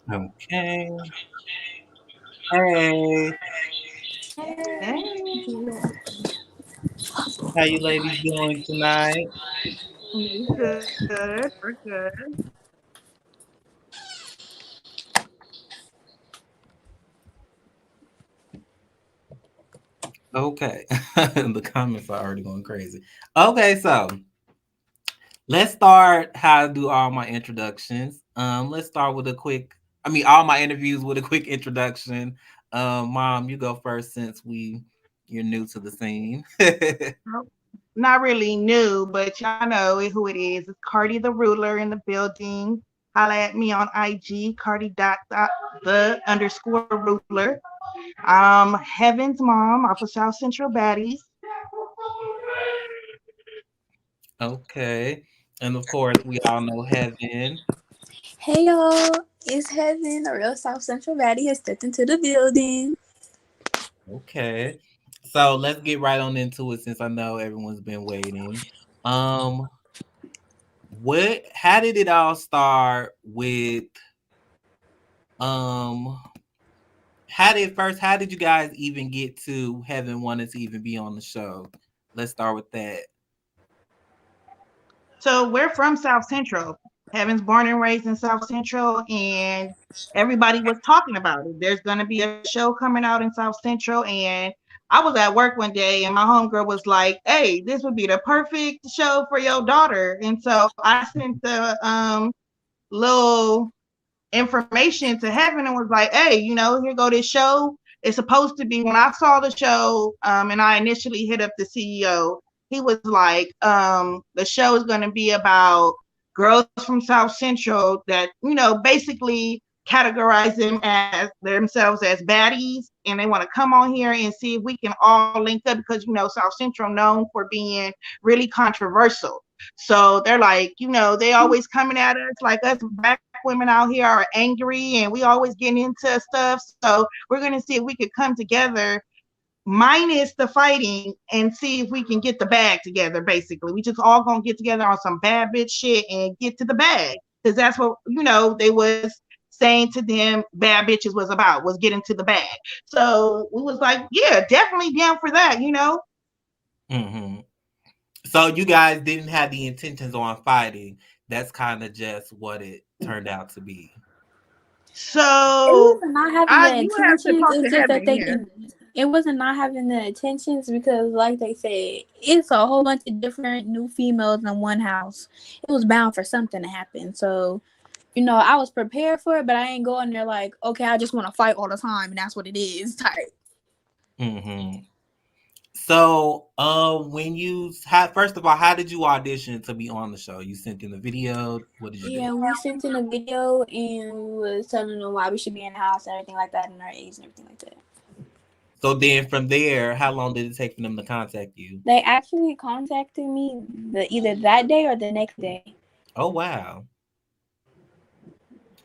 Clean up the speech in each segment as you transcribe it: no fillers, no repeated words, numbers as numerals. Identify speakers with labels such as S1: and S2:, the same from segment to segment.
S1: Okay. Hey,
S2: Hey,
S1: how you ladies doing tonight?
S2: we good. We're good.
S1: Okay. The comments are already going crazy. Okay, so let's start how I do all my introductions. Let's start with a quick all my interviews with a quick introduction. Mom, you go first since you're new to the scene.
S2: Nope. Not really new, but y'all know who it is. It's Cardi the Ruler in the building. Holla at me on IG, Cardi the underscore ruler. Heaven's mom off of South Central Baddies.
S1: Okay. And of course we all know Heaven.
S3: Hey y'all, it's Heaven, a real South Central baddie has stepped into the building.
S1: Okay. So let's get right on into it since I know everyone's been waiting. Um, how did it all start with um how did you guys even get to having wanted to even be on the show? Let's start with that.
S2: So we're from South Central. Heaven's born and raised in South Central, and everybody was talking about it. There's going to be a show coming out in South Central, and I was at work one day, and my homegirl was like, "Hey, this would be the perfect show for your daughter." And so I sent the little information to Heaven and was like, "Hey, here go this show. It's supposed to be." When I saw the show, and I initially hit up the CEO, he was like, "The show is going to be about girls from South Central that basically categorize themselves as baddies, and they want to come on here and see if we can all link up because South Central known for being really controversial." So they're like, they always coming at us like us black women out here are angry and we always getting into stuff. So we're gonna see if we could come together minus the fighting and see if we can get the bag together. Basically, we just all gonna get together on some bad bitch shit and get to the bag because that's what they was saying to them. Bad bitches was about was getting to the bag. So we was like, yeah, definitely down for that.
S1: Hmm. So you guys didn't have the intentions on fighting. That's kind of just what it turned out to be.
S3: It
S2: So
S3: wasn't not having
S2: I
S3: the
S2: you have to
S3: intentions,
S2: talk to
S3: it's just that
S2: Heaven,
S3: they
S2: yeah.
S3: didn't. It wasn't not having the intentions because, like they said, it's a whole bunch of different new females in one house. It was bound for something to happen. So, I was prepared for it, but I ain't going there like, okay, I just want to fight all the time, and that's what it is. Type.
S1: Hmm. So, when first of all, how did you audition to be on the show? You sent in the video. What did you do?
S3: Yeah, we sent in a video and we was telling them why we should be in the house and everything like that, and our age and everything like that.
S1: So then from there, how long did it take for them to contact you?
S3: They actually contacted me either that day or the next day.
S1: Oh wow.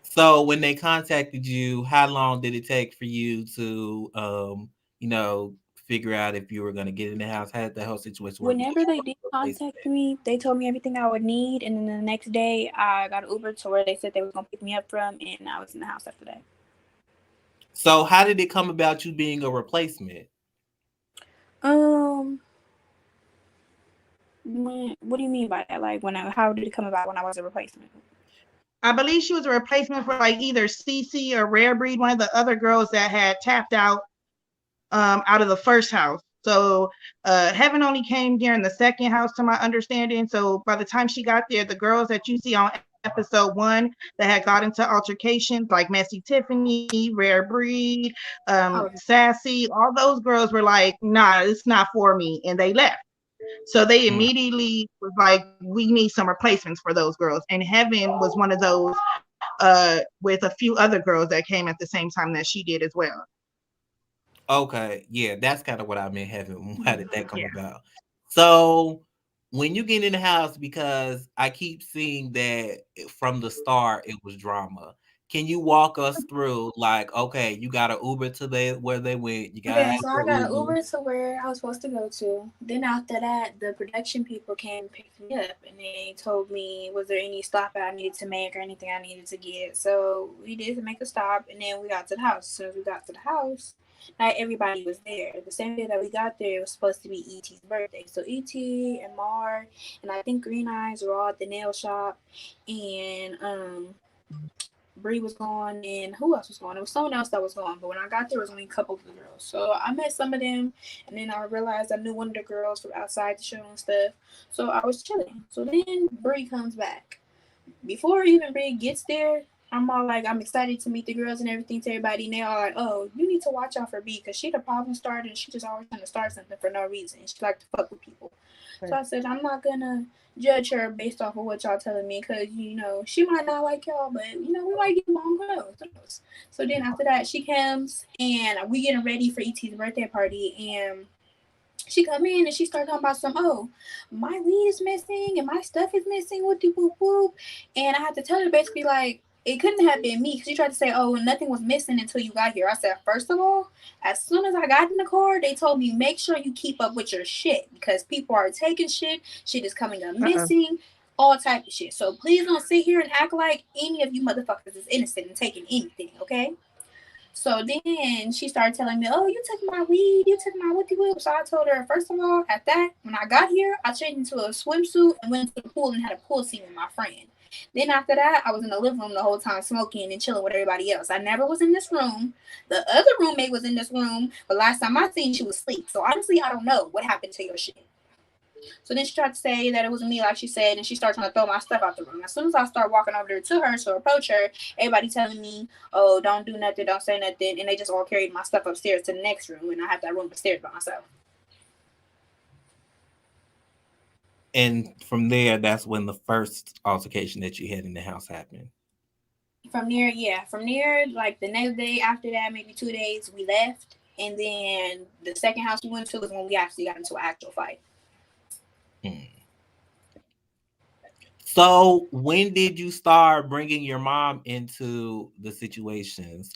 S1: So when they contacted you, how long did it take for you to you know, figure out if you were gonna get in the house? How did the whole situation work? Did you
S3: Whenever they
S1: have
S3: did
S1: a replacement?
S3: contact me, they told me everything I would need, and then the next day I got an Uber to where they said they was gonna pick me up from, and I was in the house after that.
S1: So how did it come about you being a replacement?
S3: Um, what do you mean by that? Like how did it come about when I was a replacement?
S2: I believe she was a replacement for like either Cece or Rare Breed, one of the other girls that had tapped out of the first house. So Heaven only came during the second house, to my understanding. So by the time she got there, the girls that you see on episode 1 that had got into altercations, like Messy Tiffany, Rare Breed,
S3: Oh,
S2: Sassy, all those girls were like, "Nah, it's not for me," and they left. So they
S1: Mm.
S2: immediately was like, "We need some replacements for those girls." And Heaven was one of those, with a few other girls that came at the same time that she did as well.
S1: Okay, yeah, that's kind of what I meant having. How did that come
S2: Yeah.
S1: about? So when you get in the house, because I keep seeing that from the start it was drama. can you walk us through, like, okay, you got an Uber to where they went, you got
S3: Okay,
S1: out
S3: so I
S1: the
S3: got an
S1: Uber.
S3: Uber to where I was supposed to go to. Then after that, the production people came and picked me up, and they told me was there any stop I needed to make or anything I needed to get. So we did make a stop, and then we got to the house. As soon as we got to the house, not everybody was there. The same day that we got there, it was supposed to be ET's birthday. So ET and Mar and I think Green Eyes were all at the nail shop, and Bree was gone, and who else was gone? It was someone else that was gone. But when I got there, it was only a couple of the girls. So I met some of them, and then I realized I knew one of the girls from outside the show and stuff. So I was chilling. So then Bree comes back. Before even Bree gets there, I'm all like, I'm excited to meet the girls and everything to everybody. And they all like, oh, you need to watch out for Bree because she the problem starter, and she just always trying to start something for no reason. She like to fuck with people. So I said, I'm not gonna judge her based off of what y'all telling me, because she might not like y'all, but we might get along. Who knows? So then after that, she comes and we getting ready for ET's birthday party, and she come in and she start talking about my weed is missing and my stuff is missing. Whoop whoop whoop. And I had to tell her basically like it couldn't have been me, because she tried to say, oh, nothing was missing until you got here. I said, first of all, as soon as I got in the car, they told me make sure you keep up with your shit, because people are taking shit is coming up missing, all type of shit. So please don't sit here and act like any of you motherfuckers is innocent and taking anything, okay? So then she started telling me, oh, you took my weed, you took my whoopty whoop. So I told her, first of all, at that, when I got here, I changed into a swimsuit and went to the pool and had a pool scene with my friend. Then after that, I was in the living room the whole time smoking and chilling with everybody else. I never was in this room. The other roommate was in this room, but last time I seen, she was asleep. So honestly, I don't know what happened to your shit. So then she tried to say that it wasn't me, like she said, and she started trying to throw my stuff out the room. As soon as I start walking over there to her to approach her, everybody telling me, oh, don't do nothing, don't say nothing, and they just all carried my stuff upstairs to the next room, and I had that room upstairs by myself.
S1: And from there, that's when the first altercation that you had in the house happened.
S3: From there, like the next day after that, maybe 2 days, we left, and then the second house we went to was when we actually got into an actual fight.
S1: So when did you start bringing your mom into the situations?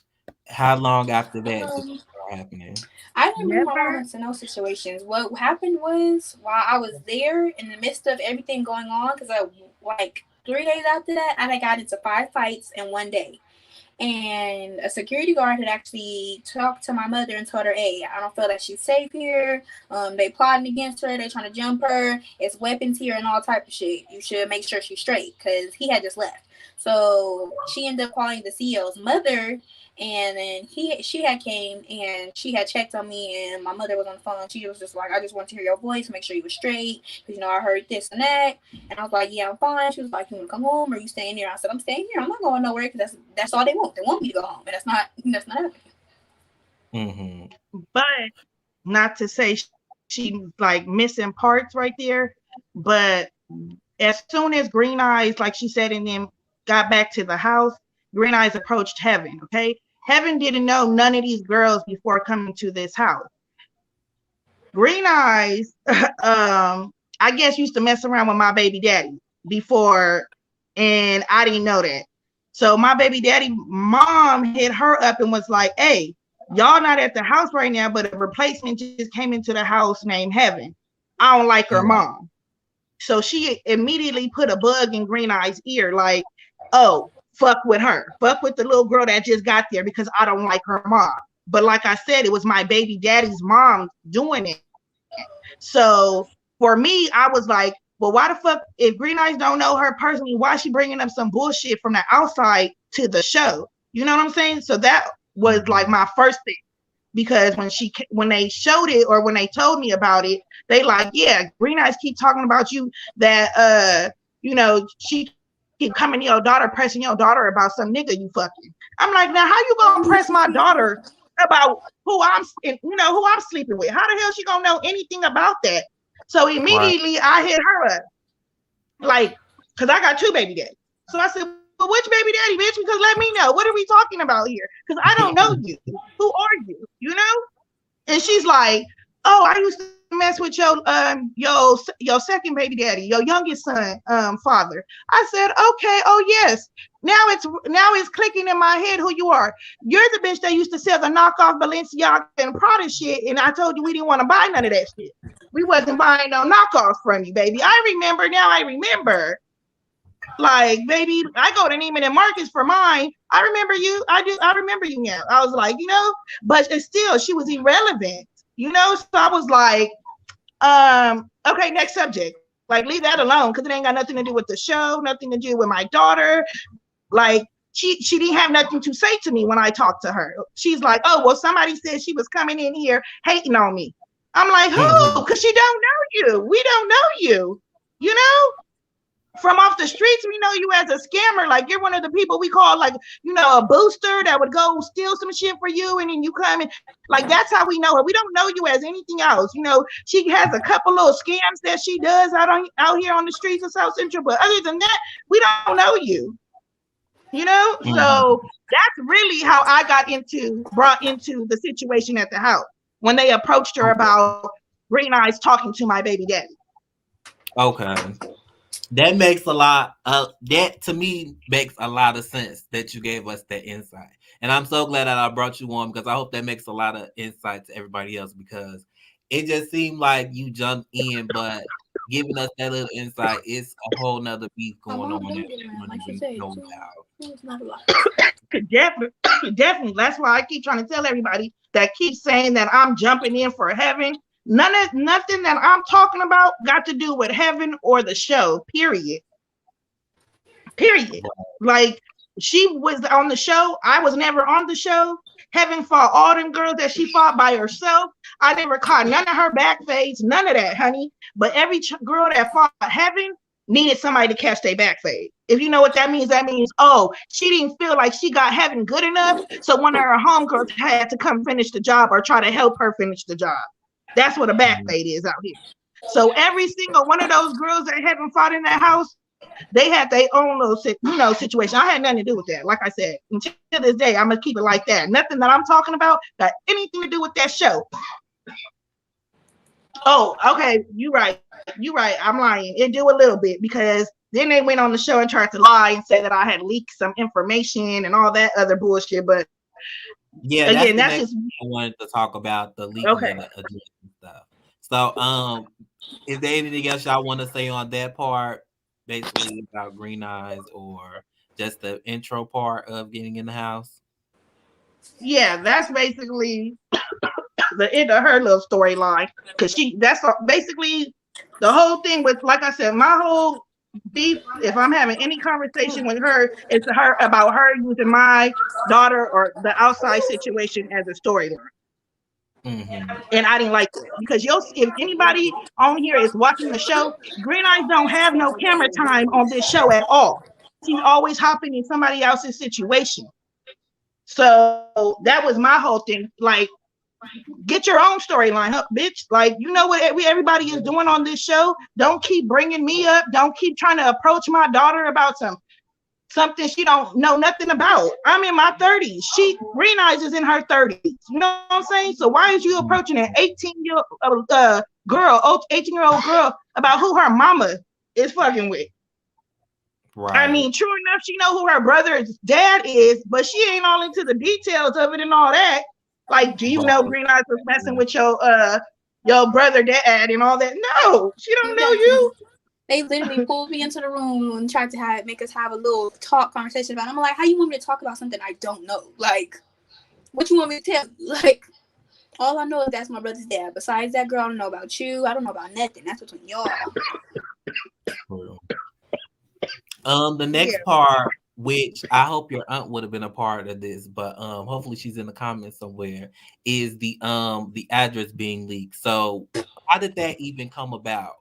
S1: How long after that did it start happening?
S3: I didn't bring my mom into no situations. What happened was, while I was there in the midst of everything going on, because like 3 days after that, I got into 5 fights in one day. And a security guard had actually talked to my mother and told her, hey, I don't feel that she's safe here. They plotting against her. They trying to jump her. It's weapons here and all type of shit. You should make sure she's straight, because he had just left. So she ended up calling the CEO's mother, and then she had came and she had checked on me, and my mother was on the phone. She was just like, I just want to hear your voice, make sure you were straight, because I heard this and that. And I was like, yeah, I'm fine. She was like, you want to come home or you staying here? I said, I'm staying here. I'm not going nowhere, because that's all they want. They want me to go home, and that's not happening.
S2: But not to say she's like missing parts right there, but as soon as Green Eyes, like she said, and then got back to the house, Green Eyes approached Heaven. Okay, Heaven didn't know none of these girls before coming to this house. Green Eyes, I guess, used to mess around with my baby daddy before, and I didn't know that. So my baby daddy mom hit her up and was like, hey, y'all not at the house right now, but a replacement just came into the house named Heaven. I don't like her mom. So she immediately put a bug in Green Eyes' ear, like, oh, fuck with her. Fuck with the little girl that just got there, because I don't like her mom. But like I said, it was my baby daddy's mom doing it. So for me, I was like, well, why the fuck, if Green Eyes don't know her personally, why is she bringing up some bullshit from the outside to the show? You know what I'm saying? So that was like my first thing, because when they showed it, or when they told me about it, they like, yeah, Green Eyes keep talking about you, that she keep coming to your daughter, pressing your daughter about some nigga you fucking. I'm like, now how you gonna press my daughter about who I'm sleeping with? How the hell she gonna know anything about that? So immediately I hit her up, like, because I got 2 baby daddies. So I said, well, which baby daddy, bitch? Because let me know. What are we talking about here? Because I don't know you. Who are you? You know? And she's like, oh, I used to mess with your second baby daddy, your youngest son, father. I said, okay, oh yes. Now it's clicking in my head who you are. You're the bitch that used to sell the knockoff Balenciaga and Prada shit, and I told you we didn't want to buy none of that shit. We wasn't buying no knockoffs from you, baby. I remember now. I remember. Like, baby, I go to Neiman and Marcus for mine. I remember you. I remember you now. I was like, but it's still, she was irrelevant, So I was like, okay, next subject. Like, leave that alone because it ain't got nothing to do with the show, nothing to do with my daughter. Like, she didn't have nothing to say to me when I talked to her. She's like, oh, well, somebody said she was coming in here hating on me. I'm like, who? Because she don't know you. We don't know you, From off the streets, we know you as a scammer. Like, you're one of the people we call, like, a booster that would go steal some shit for you, and then you come in. Like, that's how we know her. We don't know you as anything else. She has a couple little scams that she does out here on the streets of South Central, but other than that, we don't know you. So that's really how I got brought into the situation at the house when they approached her about Green Eyes talking to my baby daddy.
S1: Okay. That makes that to me makes a lot of sense that you gave us that insight. And I'm so glad that I brought you on because I hope that makes a lot of insight to everybody else because it just seemed like you jumped in, but giving us that little insight, it's a whole nother beef going on.
S3: Like you said, it's not a lot.
S2: Definitely. That's why I keep trying to tell everybody that keeps saying that I'm jumping in for heaven. Nothing that I'm talking about got to do with heaven or the show, period. Like, she was on the show. I was never on the show. Heaven fought all them girls that she fought by herself. I never caught none of her back fades, none of that, honey. But every girl that fought Heaven needed somebody to catch their back fade. If you know what that means, she didn't feel like she got Heaven good enough. So one of her homegirls had to come finish the job or try to help her finish the job. That's what a back fade is out here. So every single one of those girls that Heaven fought in that house, they had their own little, situation. I had nothing to do with that. Like I said, until this day, I'm gonna keep it like that. Nothing that I'm talking about got anything to do with that show. Oh, okay, you're right. I'm lying. It do a little bit because then they went on the show and tried to lie and say that I had leaked some information and all that other bullshit. But
S1: yeah, again, that's just I wanted to talk about the leaking and the stuff. So, is there anything else y'all want to say on that part? Basically about Green Eyes or just the intro part of getting in the house?
S2: Yeah, that's basically the end of her little storyline because that's basically the whole thing with, like I said, my whole beef. If I'm having any conversation with her, it's her about her using my daughter or the outside situation as a storyline. And I didn't like it because if anybody on here is watching the show, Green Eyes don't have no camera time on this show at all. She's always hopping in somebody else's situation. So that was my whole thing. Like, get your own storyline up, bitch. Like, you know what everybody is doing on this show? Don't keep bringing me up. Don't keep trying to approach my daughter about something she don't know nothing about. I'm in my 30s. Green Eyes is in her 30s. You know what I'm saying? So why is you approaching an 18-year-old girl about who her mama is fucking with? Right. I mean, true enough, she know who her brother's dad is, but she ain't all into the details of it and all that. Like, do you know Green Eyes was messing with your brother dad and all that? No, she don't know you.
S3: They literally pulled me into the room and tried to make us have a little conversation about it. I'm like, how you want me to talk about something I don't know? Like, what you want me to tell? Like, all I know is that's my brother's dad. Besides that girl, I don't know about you. I don't know about nothing. That's between y'all.
S1: The next part, which I hope your aunt would have been a part of this, but hopefully she's in the comments somewhere, is the address being leaked. So how did that even come about?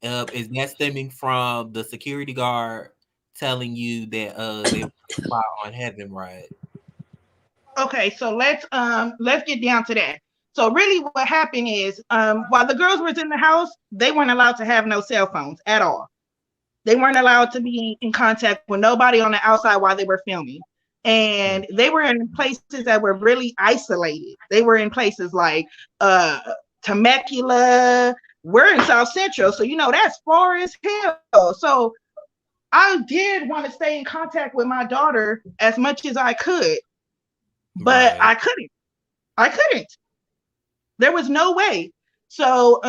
S1: Is that stemming from the security guard telling you that they spy on Heaven, right?
S2: Okay, so let's get down to that. So really what happened is while the girls were in the house, they weren't allowed to have no cell phones at all. They weren't allowed to be in contact with nobody on the outside while they were filming. And they were in places that were really isolated. They were in places like Temecula. We're in South Central, so that's far as hell. So I did want to stay in contact with my daughter as much as I could, but
S1: Right.
S2: I couldn't. There was no way. So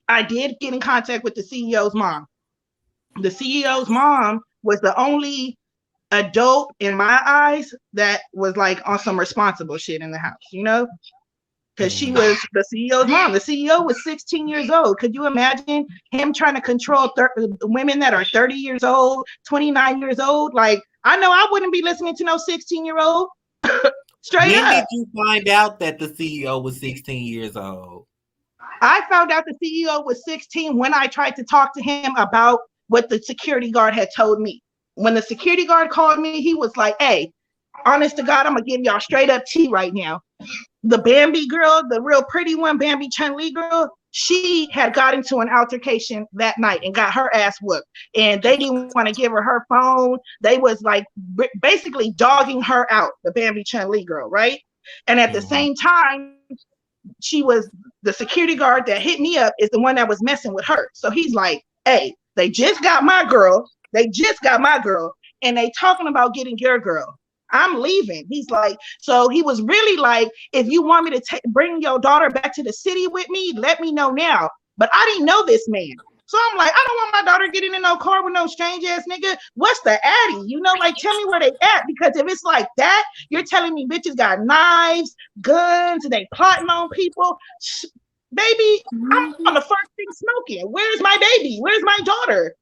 S2: I did get in contact with the CEO's mom. The CEO's mom was the only adult in my eyes that was like on some responsible shit in the house, because she was the CEO's mom. The CEO was 16 years old. Could you imagine him trying to control women that are 30 years old, 29 years old? Like, I know I wouldn't be listening to no 16-year-old. Straight
S1: When
S2: up.
S1: did you find out that the CEO was 16 years old?
S2: I found out the CEO was 16 when I tried to talk to him about what the security guard had told me. When the security guard called me, he was like, hey, honest to God, I'm going to give y'all straight up tea right now. The Bambi girl, the real pretty one, Bambi Chun-Li girl, she had got into an altercation that night and got her ass whooped. And they didn't want to give her phone. They was like basically dogging her out, the Bambi Chun-Li girl, right? And at the same time, she was the security guard that hit me up is the one that was messing with her. So he's like, hey, they just got my girl. And they talking about getting your girl. I'm leaving. He's like, so he was really like, if you want me to bring your daughter back to the city with me, let me know now. But I didn't know this man. So I'm like, I don't want my daughter getting in no car with no strange ass nigga. What's the addy? Like, tell me where they at. Because if it's like that, you're telling me bitches got knives, guns, and they plotting on people. Baby, I'm on the first thing smoking. Where's my baby? Where's my daughter?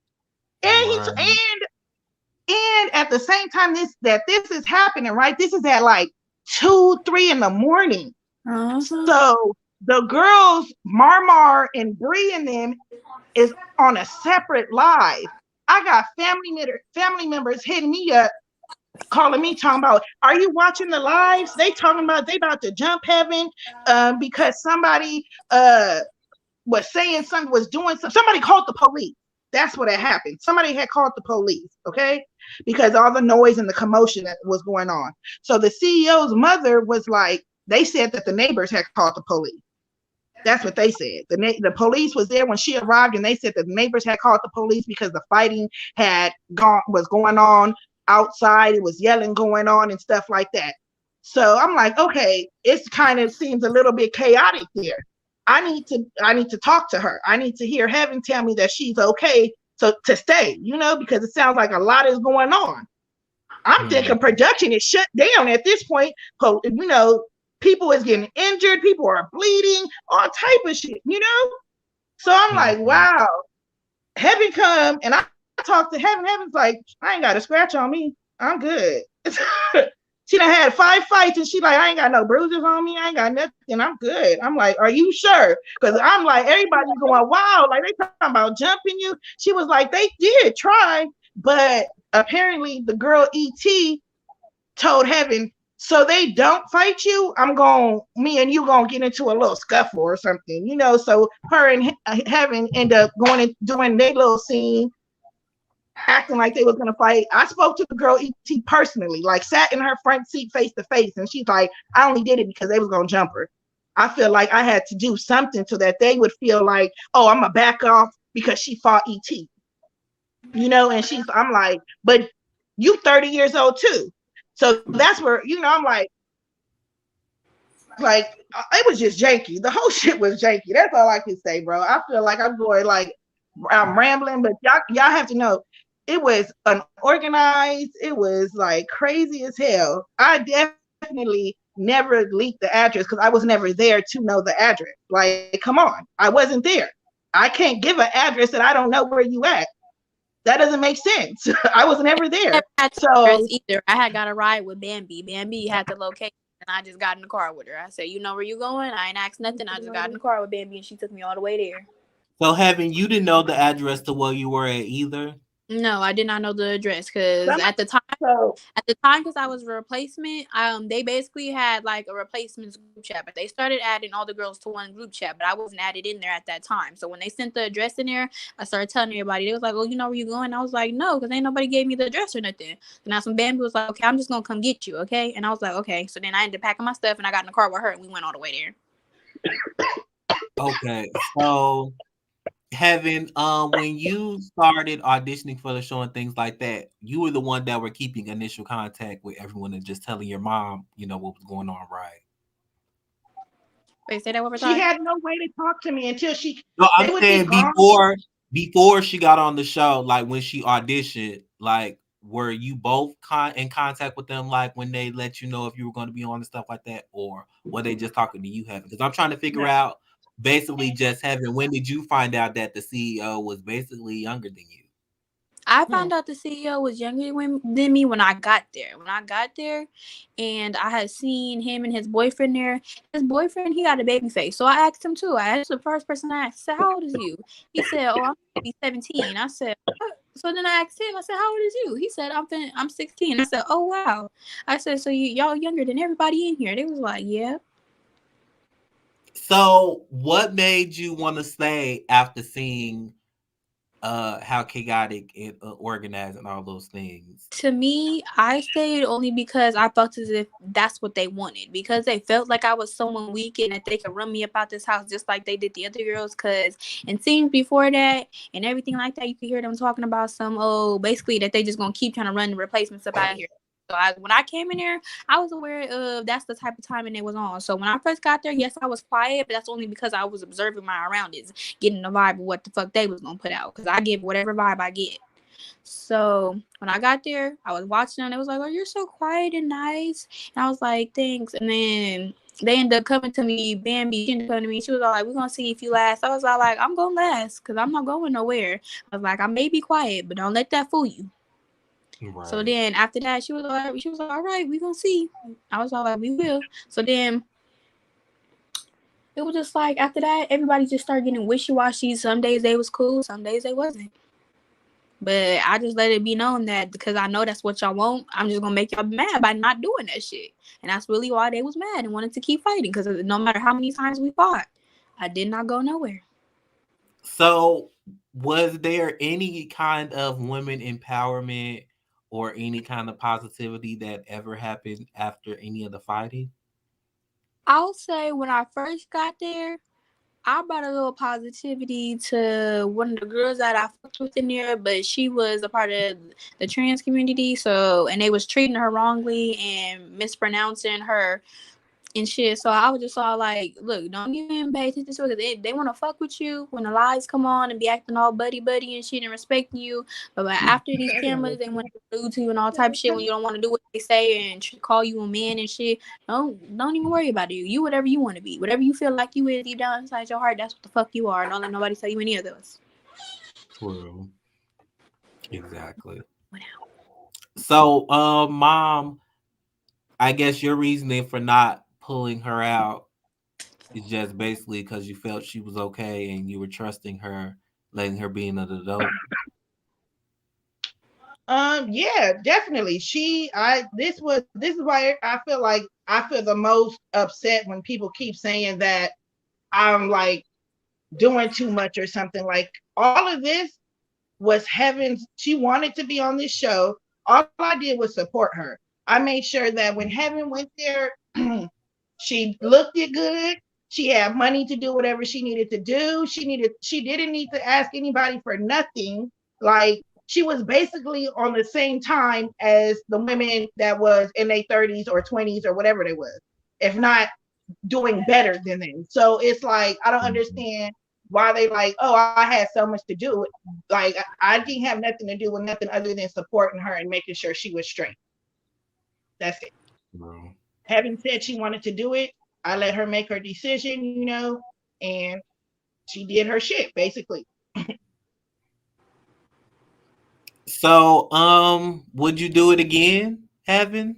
S2: And and at the same time this is happening, right? This is at like 2, 3 in the morning. So the girls, Marmar and Bree and them, is on a separate live. I got family members hitting me up, calling me, talking about, are you watching the lives? They talking about they about to jump heaven because somebody was saying something, was doing something. Somebody called the police. That's what had happened. Somebody had called the police, okay? Because all the noise and the commotion that was going on. So the CEO's mother was like, they said that the neighbors had called the police. That's what they said. The police was there when she arrived, and they said that the neighbors had called the police because the fighting was going on outside. It was yelling going on and stuff like that. So I'm like, okay, it kind of seems a little bit chaotic there. I need to talk to her. I need to hear Heaven tell me that she's okay to stay, because it sounds like a lot is going on. I'm thinking production is shut down at this point. People is getting injured, people are bleeding, all type of shit, So I'm like, wow. Heaven come, and I talked to Heaven. Heaven's like, I ain't got a scratch on me. I'm good. She done had 5 fights, and she like, I ain't got no bruises on me. I ain't got nothing. I'm good. I'm like, are you sure? Because I'm like, everybody's going, wow, like they talking about jumping you. She was like, they did try, but apparently the girl E.T. told Heaven, so they don't fight you, me and you gonna get into a little scuffle or something, So her and Heaven end up going and doing their little scene, acting like they was gonna fight. I spoke to the girl E.T. personally, like sat in her front seat face to face, and she's like, I only did it because they was gonna jump her. I feel like I had to do something so that they would feel like, oh, I'm gonna back off because she fought E.T. And I'm like, but you 30 years old too. So that's where, I'm like, it was just janky. The whole shit was janky. That's all I can say, bro. I feel like I'm going I'm rambling, but y'all have to know, it was unorganized. It was like crazy as hell. I definitely never leaked the address because I was never there to know the address. Like, come on. I wasn't there. I can't give an address that I don't know where you at. That doesn't make sense. I was never there. So
S3: either I had got a ride with Bambi. Bambi had the location, and I just got in the car with her. I said, "You know where you going?" I ain't asked nothing. I just got in the car with Bambi, and she took me all the way there.
S1: So, Heaven, you didn't know the address to where you were at either?
S3: No, I did not know the address because at the time, because I was a replacement, they basically had like a replacements group chat, but they started adding all the girls to one group chat, but I wasn't added in there at that time. So when they sent the address in there, I started telling everybody. They was like, "Oh, you know where you going?" I was like, "No," because ain't nobody gave me the address or nothing. And now some Bambi was like, "Okay, I'm just gonna come get you, okay?" And I was like, "Okay." So then I ended up packing my stuff, and I got in the car with her, and we went all the way there.
S1: Okay, so Heaven, when you started auditioning for the show and things like that, you were the one that were keeping initial contact with everyone and just telling your mom, what was going on, right?
S3: Wait, say that one more
S2: She
S3: time.
S2: had no way to talk to me until
S1: No,
S2: they
S1: I'm
S2: would be
S1: saying
S2: gone.
S1: before she got on the show, like when she auditioned, like were you both in contact with them, like when they let you know if you were going to be on and stuff like that, or were they just talking to you, Heaven? Because I'm trying to figure
S2: No.
S1: out basically just Heaven. When did you find out that the CEO was basically younger than you?
S3: I found out the CEO was younger than me when I got there. When I got there, and I had seen him and his boyfriend there. His boyfriend, he got a baby face. So I asked him too. I asked the first person I asked, I said, "How old is you?" He said, "Oh, I'm 17." I said, "What?" So then I asked him. I said, "How old is you?" He said, I'm 16." I said, "Oh wow." I said, "So y'all younger than everybody in here?" They was like, "Yeah."
S1: So, what made you want to stay after seeing how chaotic and organized and all those things?
S3: To me, I stayed only because I felt as if that's what they wanted. Because they felt like I was someone weak and that they could run me about this house just like they did the other girls. Because in scenes before that and everything like that, you could hear them talking about basically that they just gonna keep trying to run the replacements up out of here. So when I came in there, I was aware of that's the type of timing they was on. So when I first got there, yes, I was quiet, but that's only because I was observing my surroundings, getting the vibe of what the fuck they was gonna put out. Because I give whatever vibe I get. So when I got there, I was watching and it was like, "Oh, you're so quiet and nice." And I was like, "Thanks." And then they ended up coming to me, Bambi, she ended up coming to me. She was all like, "We're gonna see if you last." I was all like, "I'm gonna last because I'm not going nowhere." I was like, "I may be quiet, but don't let that fool you." So
S1: Right.
S3: then after that, she was like, "All right, we gonna see." I was all like, "We will." So then it was just like after that, everybody just started getting wishy washy. Some days they was cool, some days they wasn't. But I just let it be known that because I know that's what y'all want, I'm just gonna make y'all mad by not doing that shit. And that's really why they was mad and wanted to keep fighting. Because no matter how many times we fought, I did not go nowhere.
S1: So, was there any kind of women empowerment or any kind of positivity that ever happened after any of the fighting?
S3: I'll say when I first got there, I brought a little positivity to one of the girls that I fucked with in there, but she was a part of the trans community, and they was treating her wrongly and mispronouncing her and shit. So I was just all like, "Look, don't even pay attention to it. They want to fuck with you when the lies come on and be acting all buddy buddy and shit and respecting you. But after these cameras, they want to be rude to you and all type of shit when you don't want to do what they say and call you a man and shit. Don't even worry about it. You whatever you want to be, whatever you feel like you is deep down inside your heart. That's what the fuck you are. Don't let nobody tell you any of those."
S1: True. Exactly. So, mom, I guess your reasoning for not pulling her out is just basically because you felt she was okay and you were trusting her, letting her be an adult.
S2: Yeah, definitely. This is why I feel like I feel the most upset when people keep saying that I'm like doing too much or something. Like all of this was Heaven's. She wanted to be on this show. All I did was support her. I made sure that when Heaven went there, she looked it good. She had money to do whatever she needed to do. She didn't need to ask anybody for nothing. Like she was basically on the same time as the women that was in their 30s or 20s or whatever they was, if not doing better than them. So it's like I don't
S1: Mhm.
S2: understand why they like, oh, I had so much to do. Like I didn't have nothing to do with nothing other than supporting her and making sure she was straight. That's it.
S1: True.
S2: Having said she wanted to do it, I let her make her decision, and she did her shit basically.
S1: So, would you do it again, Heaven?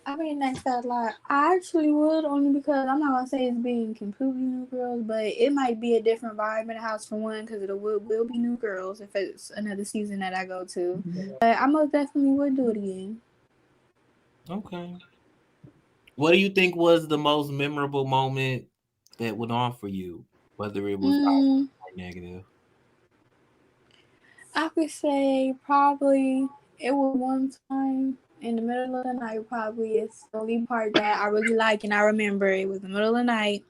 S3: I mean, that's that lie. I actually would only because I'm not gonna say it's being completely new girls, but it might be a different vibe in the house for one because it will be new girls if it's another season that I go to. But I most definitely would do it again.
S1: Okay. What do you think was the most memorable moment that went on for you, whether it was positive
S3: Mm,
S1: or negative?
S3: I could say probably It was one time in the middle of the night, probably. It's the only part that I really like, and I remember it was the middle of the night,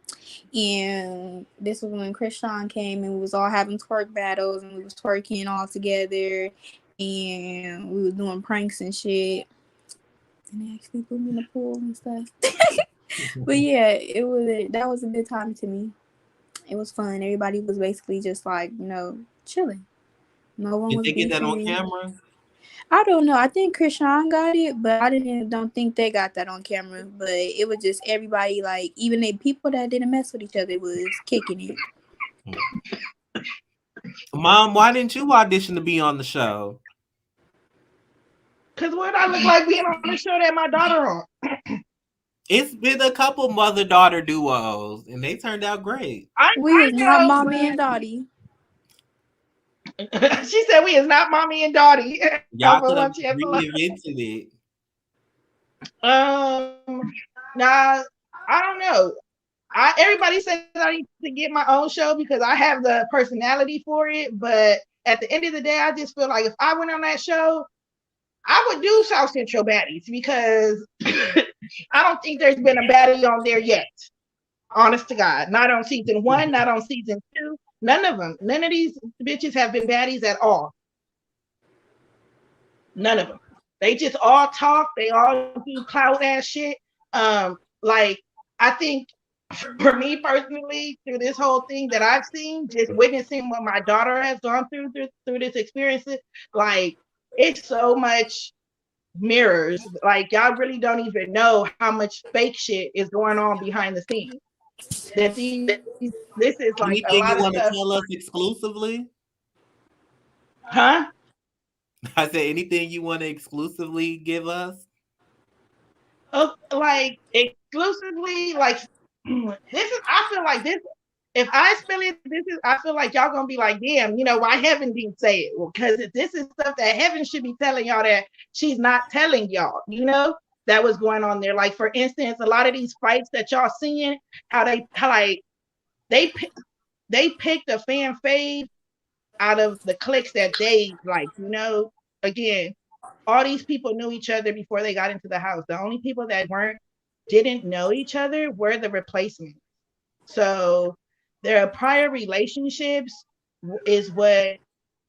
S3: and this was when Krishan came, and we was all having twerk battles, and we was twerking all together, and we was doing pranks and shit, and they actually put me in the pool and stuff. But yeah, that was a good time to me. It was fun. Everybody was basically just like, chilling. No one
S1: Did
S3: was
S1: they get that on
S3: beefing.
S1: camera?
S3: I don't know. I think Krishan got it, but I don't think they got that on camera. But it was just everybody, like, even the people that didn't mess with each other was kicking it.
S1: Mom, why didn't you audition to be on the show?
S2: Because what I look like being on the show that my daughter on?
S1: It's been a couple mother-daughter duos, and they turned out great.
S3: We is not mommy and Dottie.
S2: She said we is not mommy and Dottie.
S1: Y'all could have reinvented it.
S2: Nah, I don't know. Everybody says I need to get my own show because I have the personality for it. But at the end of the day, I just feel like if I went on that show, I would do South Central Baddies because I don't think there's been a baddie on there yet. Honest to God. Not on season 1, not on season 2. None of them. None of these bitches have been baddies at all. None of them. They just all talk. They all do clout ass shit. Like, I think for me personally, through this whole thing that I've seen, just witnessing what my daughter has gone through this experience, like, it's so much mirrors. Like, y'all really don't even know how much fake shit is going on behind the scenes. This is like
S1: anything
S2: a lot
S1: you
S2: want
S1: to tell us exclusively?
S2: Huh?
S1: I said anything you want to exclusively give us?
S2: Oh, like exclusively, like this is. I feel like this. If I spill it, I feel like y'all gonna be like, damn, why Heaven didn't say it? Well, because this is stuff that Heaven should be telling y'all that she's not telling y'all. That was going on there. Like, for instance, a lot of these fights that y'all seeing, how they picked a fan fave out of the cliques that they like. Again, all these people knew each other before they got into the house. The only people that didn't know each other were the replacements. So their prior relationships is what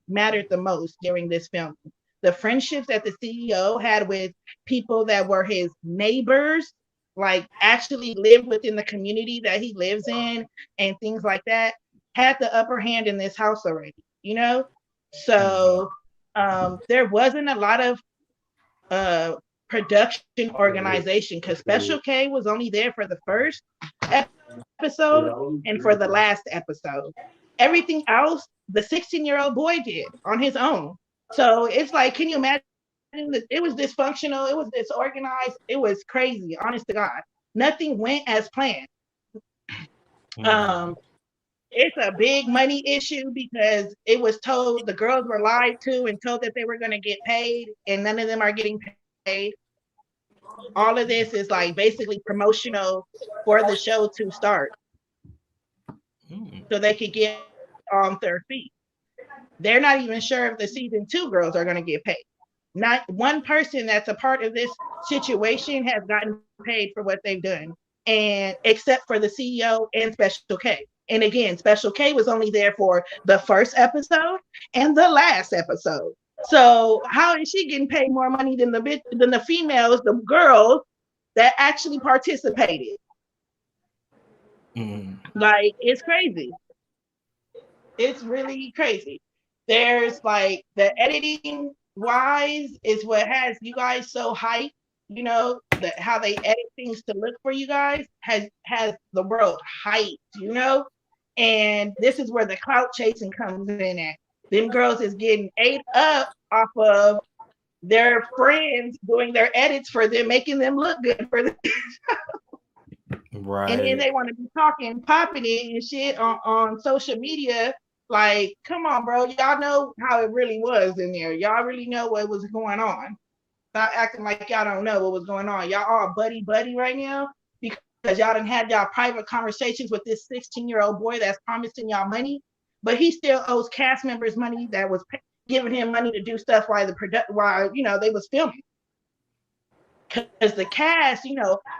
S2: mattered the most during this film. The friendships that the CEO had with people that were his neighbors, like actually lived within the community that he lives in and things like that, had the upper hand in this house already, So there wasn't a lot of production organization because Special K was only there for the first episode and for the last episode. Everything else, the 16-year-old boy did on his own. So it's like, can you imagine that it was dysfunctional? It was disorganized. It was crazy, honest to God. Nothing went as planned. It's a big money issue because it was told, the girls were lied to and told that they were going to get paid, and none of them are getting paid. All of this is like basically promotional for the show to start so they could get on their feet. They're not even sure if the season 2 girls are going to get paid. Not one person that's a part of this situation has gotten paid for what they've done, and except for the CEO and Special K. And again, Special K was only there for the first episode and the last episode. So how is she getting paid more money than the females, the girls that actually participated? Like, it's crazy. It's really crazy. There's like the editing wise is what has you guys so hyped. How they edit things to look for you guys has the world hyped. And this is where the clout chasing comes in at. Them girls is getting ate up off of their friends doing their edits for them, making them look good for them.
S1: Right.
S2: And then they want to be talking, popping it and shit on social media. Like, come on, bro. Y'all know how it really was in there. Y'all really know what was going on. Stop acting like y'all don't know what was going on. Y'all all buddy right now because y'all done had y'all private conversations with this 16-year-old boy that's promising y'all money, but he still owes cast members money that was giving him money to do stuff while they was filming. Because the cast,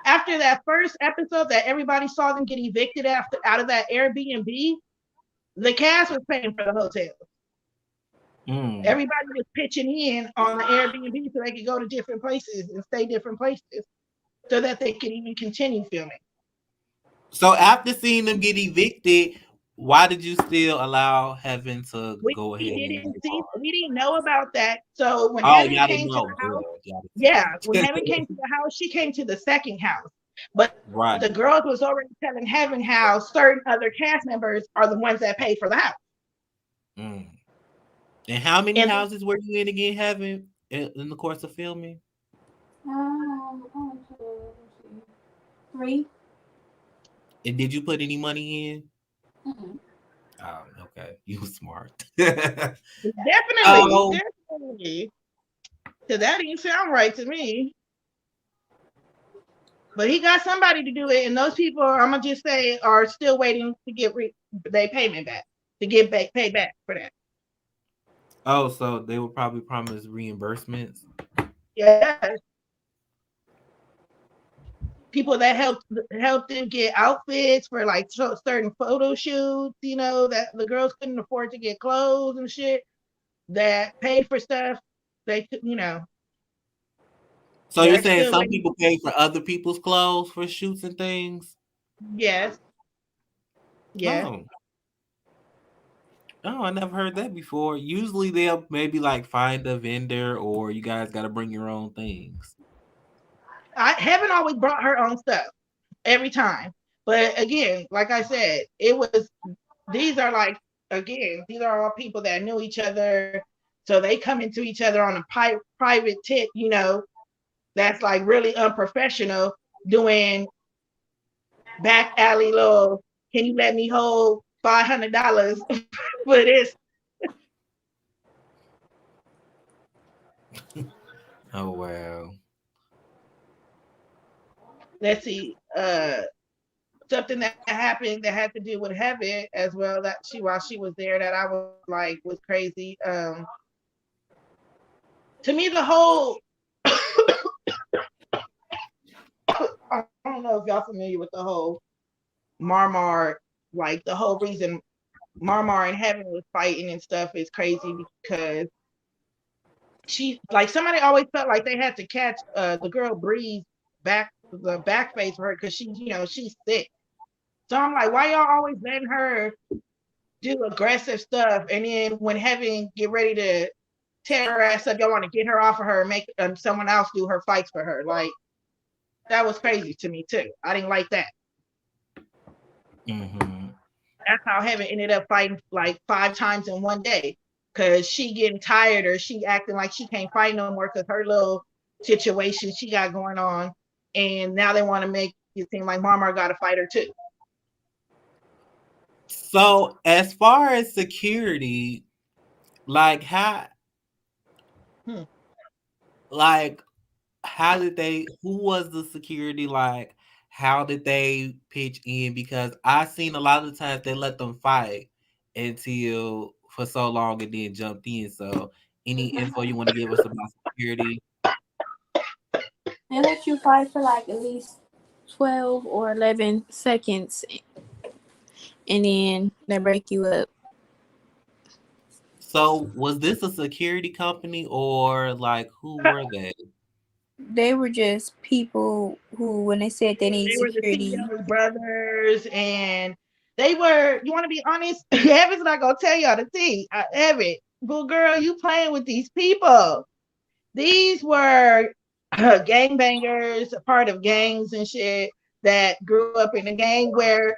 S2: after that first episode that everybody saw them get evicted out of that Airbnb, the cast was paying for the hotel. Everybody was pitching in on the Airbnb so they could go to different places and stay different places so that they could even continue filming.
S1: So after seeing them get evicted, why did you still allow Heaven to go ahead?
S2: We didn't know about that. So when Heaven came to the house, when Heaven came to the house, she came to the second house. But the girls was already telling Heaven how certain other cast members are the ones that pay for the house.
S1: And how many houses were you in again, Heaven, in the course of filming?
S3: 3.
S2: And
S1: did you put any money in?
S3: Mm-hmm.
S1: Oh, okay. You were smart.
S2: Definitely. So that didn't sound right to me. But he got somebody to do it, and those people, I'm gonna just say, are still waiting to get their payment back, to get paid back for that.
S1: Oh, so they will probably promise reimbursements?
S2: Yes. People that helped them get outfits for like certain photo shoots, that the girls couldn't afford to get clothes and shit, that paid for stuff. They could,
S1: So you're saying some people pay for other people's clothes for shoots and things?
S2: Yes. Yeah.
S1: Oh, I never heard that before. Usually they'll maybe like find a vendor, or you guys got to bring your own things.
S2: Heaven always brought her own stuff every time. But again, like I said, these are all people that knew each other. So they come into each other on a private tip, that's like really unprofessional, doing back alley little, can you let me hold $500 for this?
S1: Oh, wow.
S2: Let's see. Something that happened that had to do with Heaven as well, that while she was there, that I was crazy. To me, the whole I don't know if y'all familiar with the whole Marmar, like the whole reason Marmar and Heaven was fighting and stuff is crazy, because somebody always felt like they had to catch the girl Bree's back face for her, because she's sick. So I'm like, why y'all always letting her do aggressive stuff, and then when Heaven get ready to tear her ass up, y'all want to get her off of her and make someone else do her fights for her? Like, that was crazy to me too. I didn't like that. That's how Heaven ended up fighting like 5 times in one day, because she getting tired, or she acting like she can't fight no more because her little situation she got going on, and now they want to make it seem like Marmar got to fight her too.
S1: So as far as security, like how did they, who was the security, like how did they pitch in? Because I seen a lot of the times they let them fight until for so long and then jumped in. So any info you want to give us about security?
S3: They let you fight for like at least 12 or 11 seconds, and then they break you up.
S1: So was this a security company, or like who were they?
S3: They were just people who, when they said they need security,
S2: were the CEO's brothers, and they were. You want to be honest? Heaven's not gonna tell y'all the tea. Evan, but girl, you playing with these people. These were gangbangers, a part of gangs and shit, that grew up in a gang where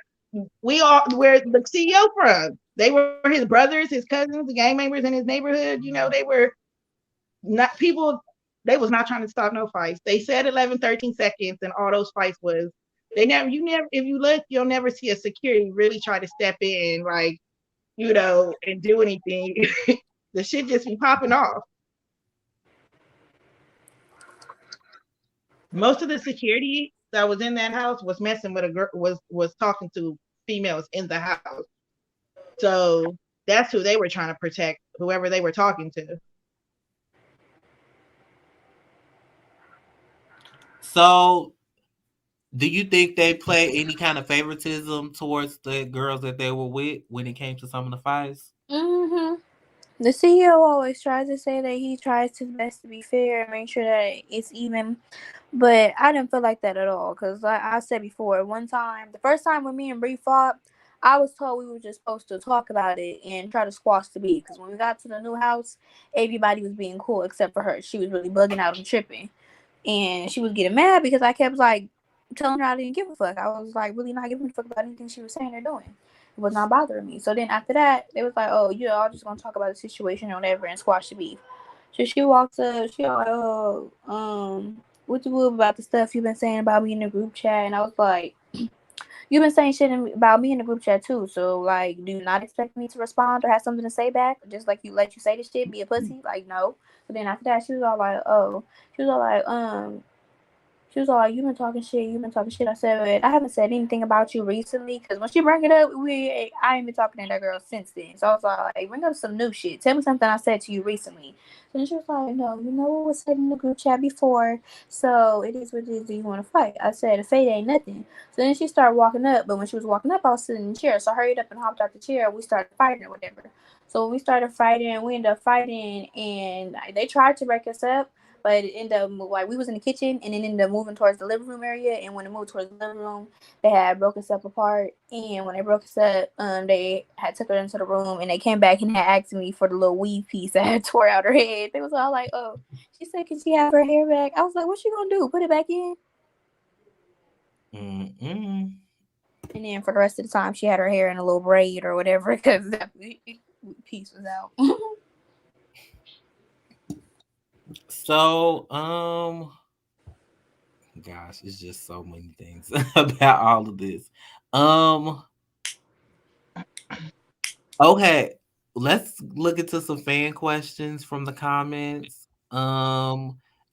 S2: where the CEO from. They were his brothers, his cousins, the gang members in his neighborhood. They were not people. They was not trying to stop no fights. They said 11, 13 seconds, and all those fights was, if you look, you'll never see a security really try to step in, like, and do anything. The shit just be popping off. Most of the security that was in that house was messing with a girl, was talking to females in the house. So that's who they were trying to protect, whoever they were talking to.
S1: So, do you think they play any kind of favoritism towards the girls that they were with when it came to some of the fights?
S3: Mhm. The CEO always tries to say that he tries his best to be fair and make sure that it's even, but I didn't feel like that at all. Cause like I said before, one time, the first time when me and Bree fought, I was told we were just supposed to talk about it and try to squash the beef. Cause when we got to the new house, everybody was being cool except for her. She was really bugging out and tripping, and she was getting mad because I kept like telling her I didn't give a fuck. I was like really not giving a fuck about anything she was saying or doing. It was not bothering me. So then after that, they was like, "Oh, you're all just gonna talk about the situation or whatever and squash the beef." So she walks up, she was like, "Oh, what you about the stuff you've been saying about me in the group chat?" And I was like, "You've been saying shit about me in the group chat too. So like, do you not expect me to respond or have something to say back? Just like you let you say this shit, be a pussy? Like no." So then after that, she was all like, "Oh," she was all like, she was all like, "You've been talking shit. You've been talking shit." I said, "I haven't said anything about you recently." Because when she brought it up, I ain't been talking to that girl since then. So I was like, "Bring up some new shit. Tell me something I said to you recently." So then she was like, "No, you know what was said in the group chat before. So it is what it is. Do you want to fight?" I said, "A fate ain't nothing." So then she started walking up. But when she was walking up, I was sitting in the chair. So I hurried up and hopped out the chair. We started fighting or whatever. So when we started fighting, we ended up fighting. And they tried to break us up. But it ended up like we was in the kitchen and it ended up moving towards the living room area. And when it moved towards the living room, they had broke us up apart. And when they broke us up, they had took her into the room and they came back and had asked me for the little weave piece that had tore out her head. They was all like, "Oh," she said, "Can she have her hair back?" I was like, "What she gonna do? Put it back in?"
S1: Mm-mm.
S3: And then for the rest of the time, she had her hair in a little braid or whatever because that piece was out.
S1: So, gosh, it's just so many things about all of this. Um, okay, let's look into some fan questions from the comments.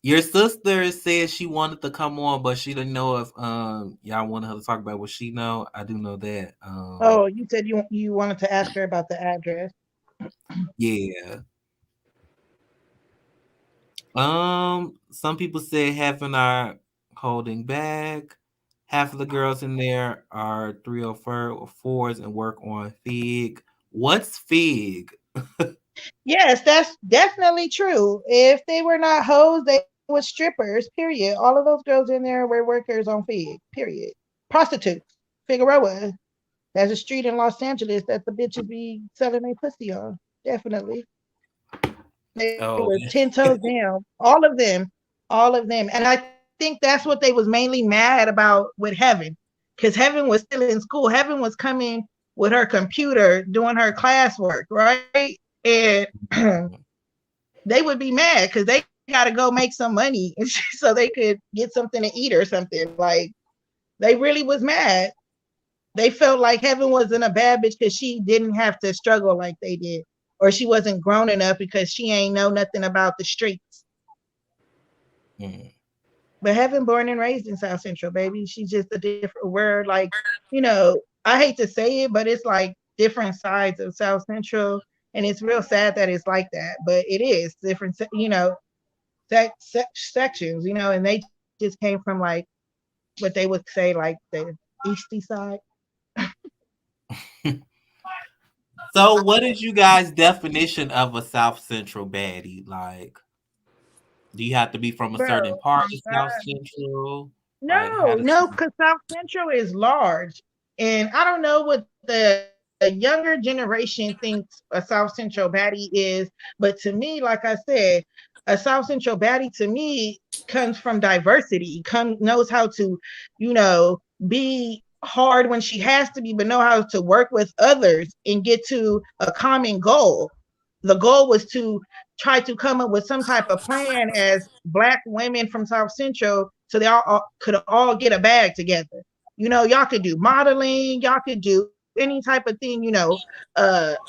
S1: Your sister said she wanted to come on, but she didn't know if y'all wanted her to talk about what she know. I do know that.
S2: Oh, you said you wanted to ask her about the address.
S1: Yeah. Some people say half and are holding back. Half of the girls in there are 304s and work on Fig. What's Fig?
S2: Yes, that's definitely true. If they were not hoes, they were strippers, period. All of those girls in there were workers on Fig, period. Prostitutes. Figueroa. There's a street in Los Angeles that the bitches be selling their pussy on. Definitely. They were
S1: Oh,
S2: 10 toes down. All of them. All of them. And I think that's what they was mainly mad about with Heaven. Because Heaven was still in school. Heaven was coming with her computer doing her classwork, right? And they would be mad because they got to go make some money so they could get something to eat or something. Like they really was mad. They felt like Heaven wasn't a bad bitch because she didn't have to struggle like they did, or she wasn't grown enough because she ain't know nothing about the streets.
S1: mm.
S2: But Heaven born and raised in South Central, baby. She's just a different word. Like, I hate to say it, but it's like different sides of South Central. And it's real sad that it's like that, but it is different, sections, and they just came from like what they would say, like the Easty side.
S1: So, what is you guys' definition of a South Central baddie? Like, do you have to be from a
S2: Bro,
S1: certain part of South Central? Like, how
S2: no,
S1: does
S2: no, because South Central is large. And I don't know what the younger generation thinks a South Central baddie is, but to me, like I said, a South Central baddie to me comes from diversity, knows how to, be hard when she has to be, but know how to work with others and get to a common goal. The goal was to try to come up with some type of plan as Black women from South Central so they all could all get a bag together. Y'all could do modeling, y'all could do any type of thing,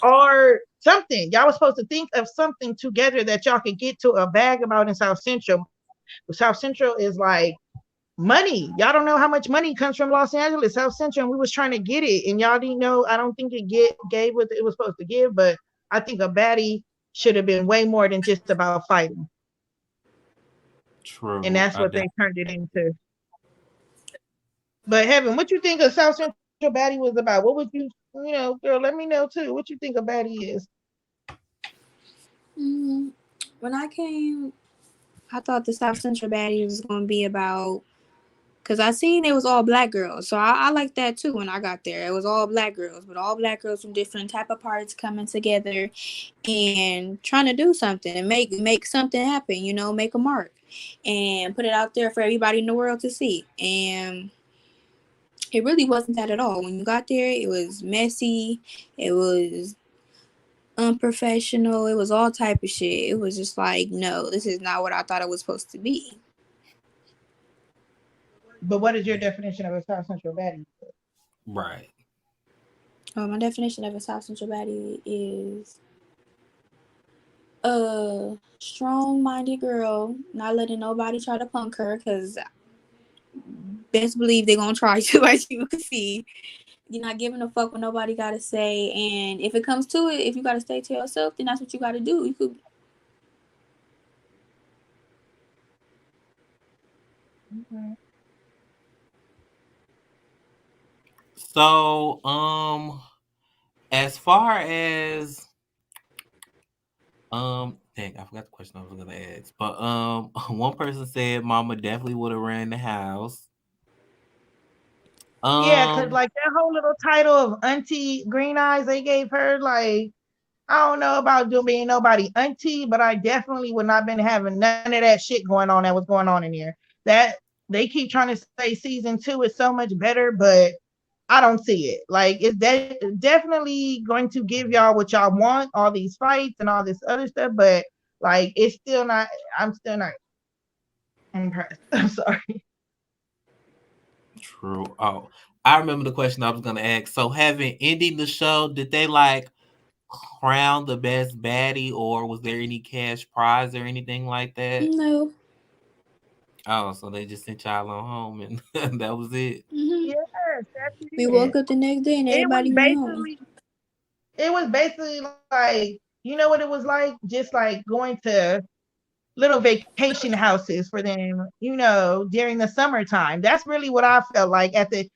S2: or something. Y'all was supposed to think of something together that y'all could get to a bag about in South Central. South Central is like money. Y'all don't know how much money comes from Los Angeles, South Central, and we was trying to get it, and y'all didn't know. I don't think it gave what it was supposed to give, but I think a baddie should have been way more than just about fighting, and
S1: True.
S2: that's what they turned it into. But Heaven, what you think of South Central Baddie was about? What would girl, let me know too. What you think a baddie is?
S3: Mm, when I came, I thought the South Central Baddies was going to be about, because I seen it was all black girls. So I liked that too when I got there. It was all black girls, but all black girls from different type of parts coming together and trying to do something and make something happen, make a mark and put it out there for everybody in the world to see. And it really wasn't that at all. When you got there, it was messy. It was unprofessional. It was all type of shit. It was just like, no, this is not what I thought it was supposed to be.
S2: But what is your definition of a South Central baddie?
S1: Right.
S3: My definition of a South Central baddie is a strong-minded girl, not letting nobody try to punk her, because best believe they're gonna try to, as you can see. You're not giving a fuck what nobody gotta say, and if it comes to it, if you gotta stay to yourself, then that's what you gotta do. You could.
S2: Okay.
S1: So, as far as dang, I forgot the question I was gonna ask. But one person said Mama definitely would have ran the house.
S2: Yeah, cause
S1: Um,
S2: like that whole little title of Auntie Green Eyes they gave her, like I don't know about doing being nobody auntie, but I definitely would not been having none of that shit going on that was going on in here. That they keep trying to say season 2 is so much better, but I don't see it. Like it's definitely going to give y'all what y'all want, all these fights and all this other stuff, but like it's still not. I'm still not impressed. I'm sorry.
S1: true. Oh, I remember the question I was gonna ask. So, having ending the show, did they like crown the best baddie, or was there any cash prize or anything like that?
S3: No.
S1: Oh, so they just sent y'all on home and that was it.
S3: Hmm.
S2: Yes, that's
S3: We woke
S2: it.
S3: up the next day and
S2: It was
S3: everybody went home.
S2: basically like, you know what it was like? Just like going to little vacation houses for them, during the summertime. That's really what I felt like at the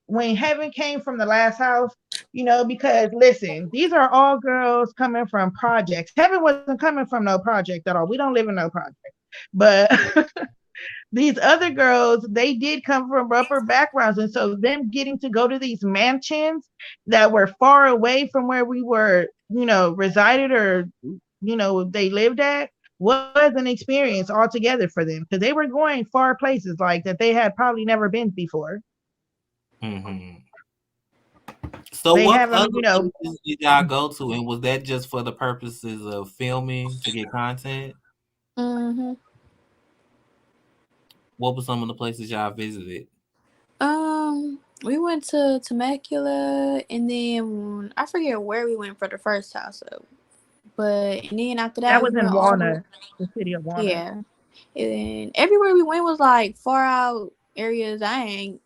S2: when Heaven came from the last house, because listen, these are all girls coming from projects. Heaven wasn't coming from no project at all. We don't live in no project. But these other girls, they did come from rougher backgrounds. And so them getting to go to these mansions that were far away from where we were, resided or, they lived at was an experience altogether for them because they were going far places like that they had probably never been before.
S1: Hmm. So,
S2: They
S1: what
S2: have them,
S1: other places did y'all go to, and was that just for the purposes of filming to get content?
S3: Hmm.
S1: What were some of the places y'all visited?
S3: We went to Temecula, and then I forget where we went for the first house up. But and then after
S2: that
S3: that, we
S2: was
S3: went
S2: in
S3: all the
S2: Walnut, the city of Walnut.
S3: yeah. And everywhere we went was like far out areas I ain't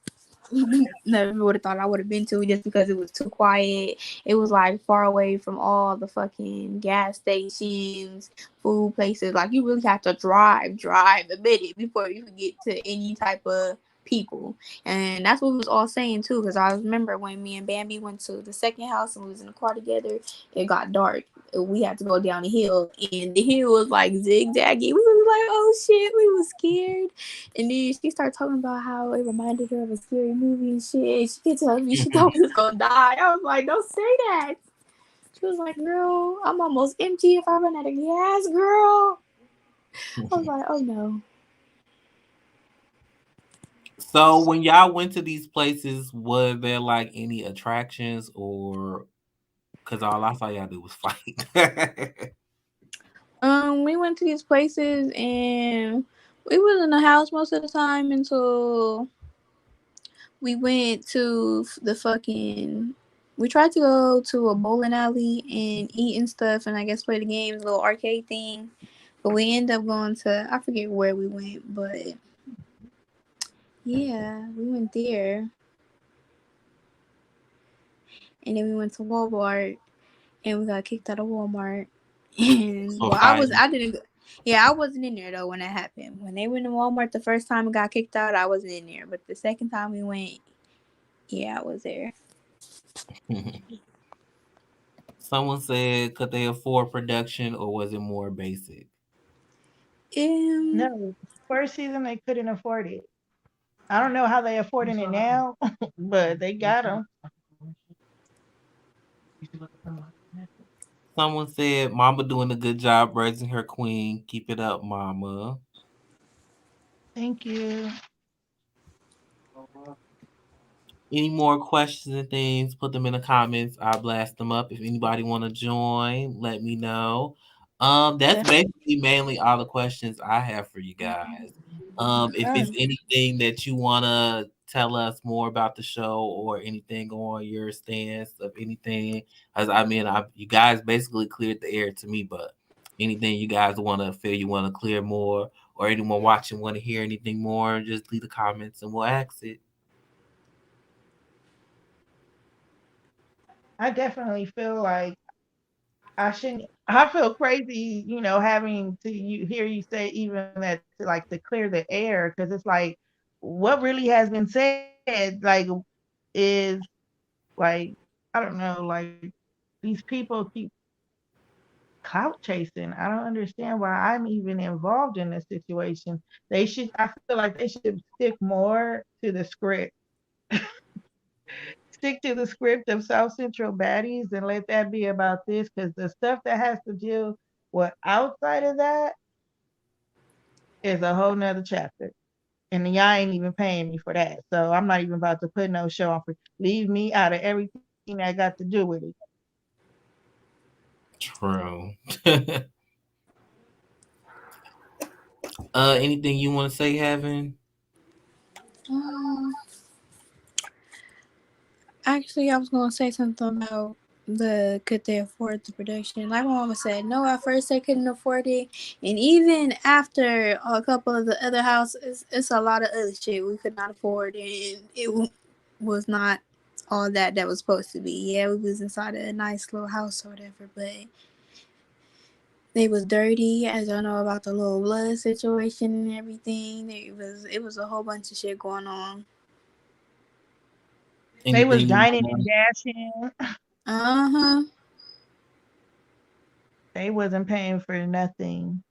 S3: never would have thought I would have been to, just because it was too quiet. It was like far away from all the fucking gas stations, food places. Like you really have to drive a minute before you can get to any type of people. And that's what we was all saying too, because I remember when me and Bambi went to the second house and we was in the car together, it got dark. We had to go down the hill, and the hill was like zigzaggy. We was like, oh shit, we was scared. And then she started talking about how it reminded her of a scary movie and shit. She kept telling me she thought we was gonna die. I was like, don't say that. She was like, girl, I'm almost empty if I run out of gas, girl. I was like, oh no.
S1: So, when y'all went to these places, were there like any attractions, or because all I saw y'all do was fight?
S3: We went to these places and we was in the house most of the time until we went to the fucking. We tried to go to a bowling alley and eat and stuff, and I guess play the games, little arcade thing. But we ended up going to, I forget where we went, but Yeah, we went there, and then we went to Walmart, and we got kicked out of Walmart. And
S1: So
S3: well,
S1: how
S3: I didn't. Yeah, I wasn't in there though when that happened. When they went to Walmart the first time and got kicked out, I wasn't in there. But the second time we went, yeah, I was there.
S1: someone said could they afford production or was it more basic?
S3: Um,
S2: No, first season they couldn't afford it. I don't know how they affording it now, but they got them.
S1: Someone said Mama doing a good job raising her queen. Keep it up, Mama.
S2: Thank you.
S1: Any more questions and things, put them in the comments. I'll blast them up. If anybody want to join, let me know. That's
S2: Definitely.
S1: basically mainly all the questions I have for you guys. If it's anything that you want to tell us more about the show or anything on your stance of anything, as I mean, you guys basically cleared the air to me, but anything you guys want to feel you want to clear more, or anyone watching want to hear anything more, just leave the comments and we'll ask it.
S2: I definitely feel like I shouldn't. I feel crazy, having to hear you say even that to like to clear the air because it's like what really has been said is like I don't know like these people keep clout chasing. I don't understand why I'm even involved in this situation. They should. I feel like they should stick more to the script. Stick to the script of South Central Baddies and let that be about this because the stuff that has to deal with outside of that is a whole nother chapter. And y'all ain't even paying me for that. So I'm not even about to put no show on for leave me out of everything that got to do with it.
S1: True. Anything you want to say, Heaven?
S3: um, actually, I was gonna say something about the could they afford the production. Like my mama said, no, at first they couldn't afford it, and even after a couple of the other houses, it's a lot of other shit we could not afford, and was not all that was supposed to be. Yeah, we was inside a nice little house or whatever, but they was dirty. As y'all know about the little blood situation and everything, it was a whole bunch of shit going on.
S2: They was
S1: Anything you
S2: dining
S1: want
S2: and dashing.
S3: Uh huh.
S2: They wasn't paying for nothing.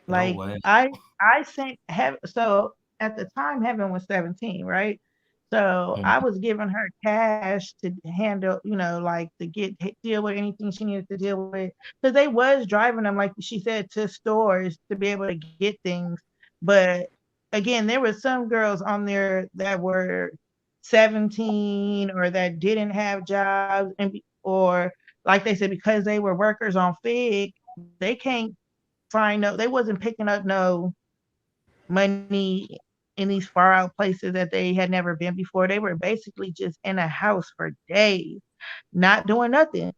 S1: to? No
S2: Like
S1: way.
S2: I sent Heaven. So at the time, Heaven was 17, right? So
S1: Mm,
S2: I was giving her cash to handle, like to deal with anything she needed to deal with, because they was driving them, like she said, to stores to be able to get things. But again, there were some girls on there that were 17 or that didn't have jobs, or like they said, because they were workers on Fig, they can't find no. They wasn't picking up no money in these far out places that they had never been before. They were basically just in a house for days, not doing nothing,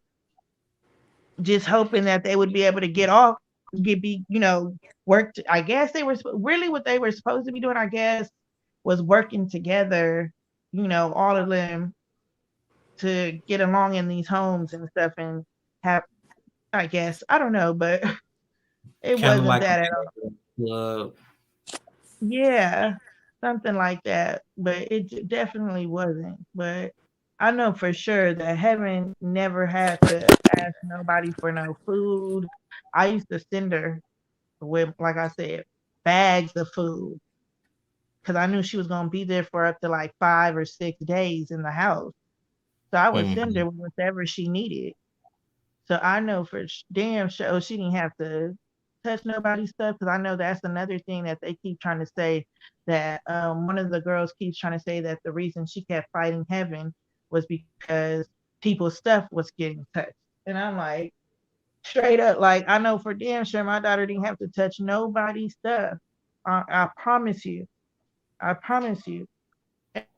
S2: just hoping that they would be able to get off, get be, worked. I guess they were really what they were supposed to be doing. I guess was working together, all of them to get along in these homes and stuff and have. I guess I don't know, but it
S1: kind of
S2: wasn't
S1: like
S2: that at all.
S1: a club.
S2: Yeah, something like that, but definitely wasn't. But I know for sure that Heaven never had to ask nobody for no food. I used to send her with, like I said, bags of food because I knew she was gonna be there for up to like 5 or 6 days in the house. So I would send
S1: Mhm.
S2: her whatever she needed. So I know for damn sure she didn't have to touch nobody's stuff because I know that's another thing that they keep trying to say that one of the girls keeps trying to say that the reason she kept fighting Heaven was because people's stuff was getting touched. And I'm like, straight up, like I know for damn sure my daughter didn't have to touch nobody's stuff. I promise you. I promise you.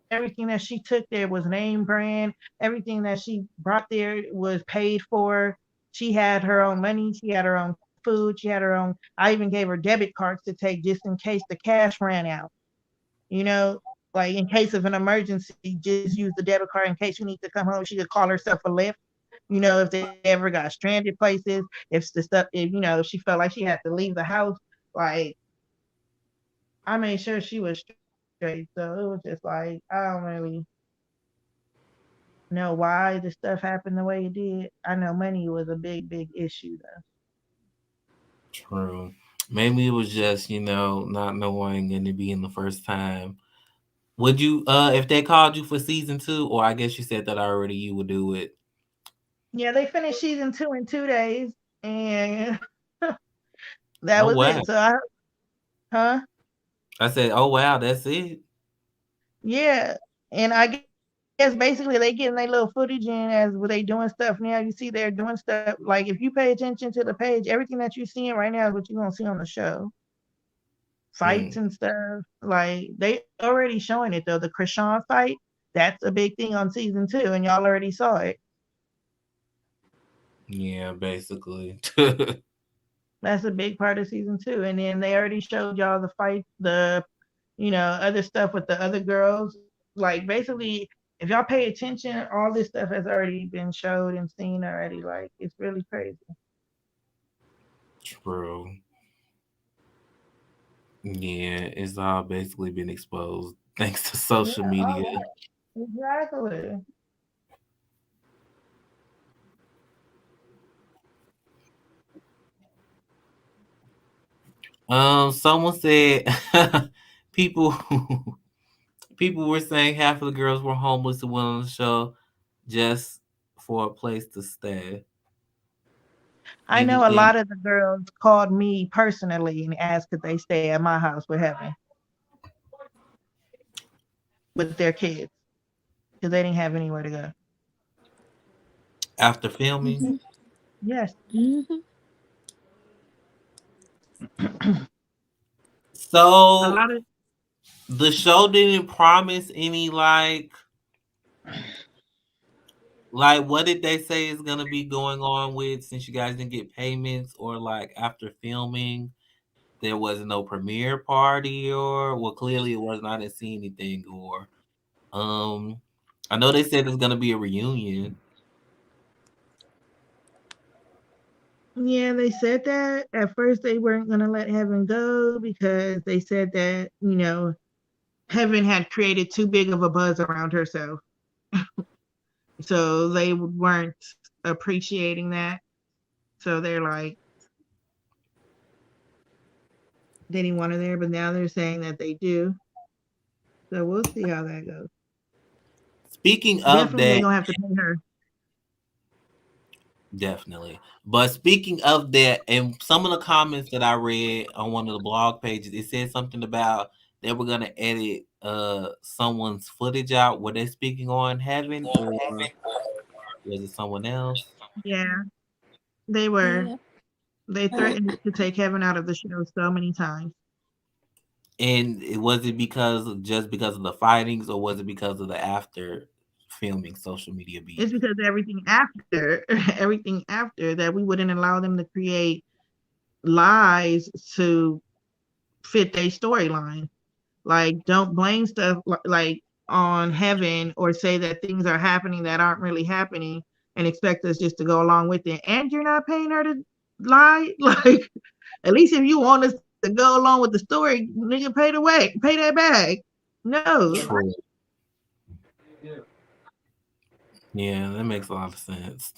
S2: Everything that she took there was name brand. Everything that she brought there was paid for. She had her own money. She had her own food. She had her own. I even gave her debit cards to take just in case the cash ran out. you know, like in case of an emergency, just use the debit card in case you need to come home. She could call herself a Lyft. You know, if they ever got stranded places, if the stuff, if you know, if she felt like she had to leave the house, like I made sure she was straight. So it was just like I don't really know why the stuff happened the way it did. I know money was a big issue though.
S1: True. Maybe it was just, not knowing and it being the first time. Would you if they called you for season two, or I guess you said that already, you would do it?
S2: Yeah, they finished season 2 in 2 days, and that
S1: Oh
S2: was
S1: wow.
S2: it. So huh?
S1: I said, oh wow, that's it.
S2: Yeah, and I guess basically they getting their little footage in as they doing stuff now. You see they're doing stuff like if you pay attention to the page, everything that you're seeing right now is what you're gonna see on the show. Fights
S1: Mm,
S2: and stuff. Like they already showing it though. The Krishan fight, that's a big thing on season 2, and y'all already saw it.
S1: yeah, basically.
S2: That's a big part of season 2. And then they already showed y'all the fight, the other stuff with the other girls. Like basically, if y'all pay attention, all this stuff has already been showed and seen already. Like it's really crazy.
S1: True. Yeah, it's all basically been exposed thanks to social
S2: Yeah,
S1: media.
S2: all that. Exactly.
S1: Someone said people people were saying half of the girls were homeless and went on the show just for a place to stay.
S2: I know a
S1: Anything
S2: lot of the girls called me personally and asked could they stay at my house with Heaven with their kids because they didn't have anywhere to go.
S1: after filming?
S3: Mhm.
S2: Yes.
S3: Mhm.
S2: A
S1: So
S2: lot of
S1: the show didn't promise any like what did they say is gonna be going on with, since you guys didn't get payments, or like after filming there wasn't no premiere party, or well clearly it wasn't, I didn't see anything, or um I know they said there's gonna be a reunion.
S2: Yeah, they said that at first they weren't going to let Heaven go because they said that, Heaven had created too big of a buzz around herself. So they weren't appreciating that. So they're like, they didn't want her there, but now they're saying that they do. So we'll see how that goes.
S1: Speaking of
S2: Definitely, they're
S1: that,
S2: going to have to pay her.
S1: definitely. But speaking of that, and some of the comments that I read on one of the blog pages, it said something about they were gonna edit someone's footage out. Were they speaking on Heaven, or was it someone else?
S2: Yeah, they were.
S3: Yeah.
S2: They threatened to take Heaven out of the show so many times.
S1: And was it just because of the fightings, or was it because of the after filming social media
S2: It's
S1: beef?
S2: because everything after, everything after that, we wouldn't allow them to create lies to fit their storyline. Like, don't blame stuff like on Heaven or say that things are happening that aren't really happening and expect us just to go along with it. And you're not paying her to lie. Like, at least if you want us to go along with the story, nigga, pay that bag. No.
S1: True. Yeah, that makes a lot of sense.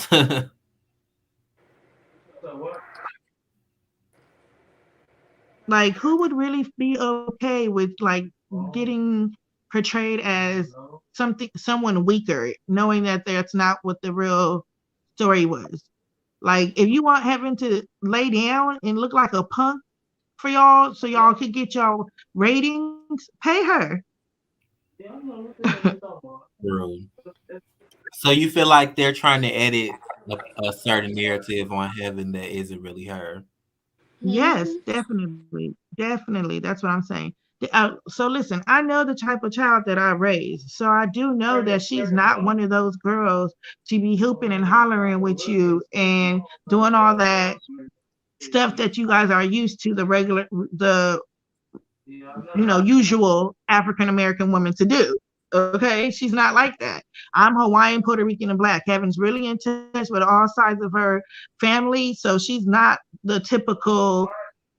S2: Like, who would really be okay with like getting portrayed as someone weaker, knowing that that's not what the real story was? Like, if you want Heaven to lay down and look like a punk for y'all, so y'all could get y'all ratings, pay her.
S1: True. So you feel like they're trying to edit a certain narrative on Heaven that isn't really her?
S2: Yes,
S3: Mhm.
S2: definitely, definitely. That's what I'm saying. So listen, I know the type of child that I raised, so I do know that she's not one of those girls to be hooping and hollering with you and doing all that stuff that you guys are used to, the usual African American woman to do. Okay, she's not like that. I'm Hawaiian, Puerto Rican, and Black. Kevin's really in touch with all sides of her family, so she's not the typical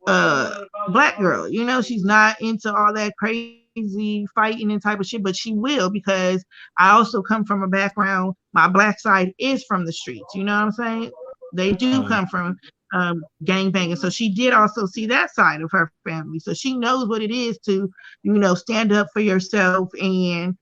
S2: Black girl. She's not into all that crazy fighting and type of shit, but she will because I also come from a background. My Black side is from the streets. You know what I'm saying? They do
S1: Mm.
S2: come from gang banging. So she did also see that side of her family. So she knows what it is to, stand up for yourself and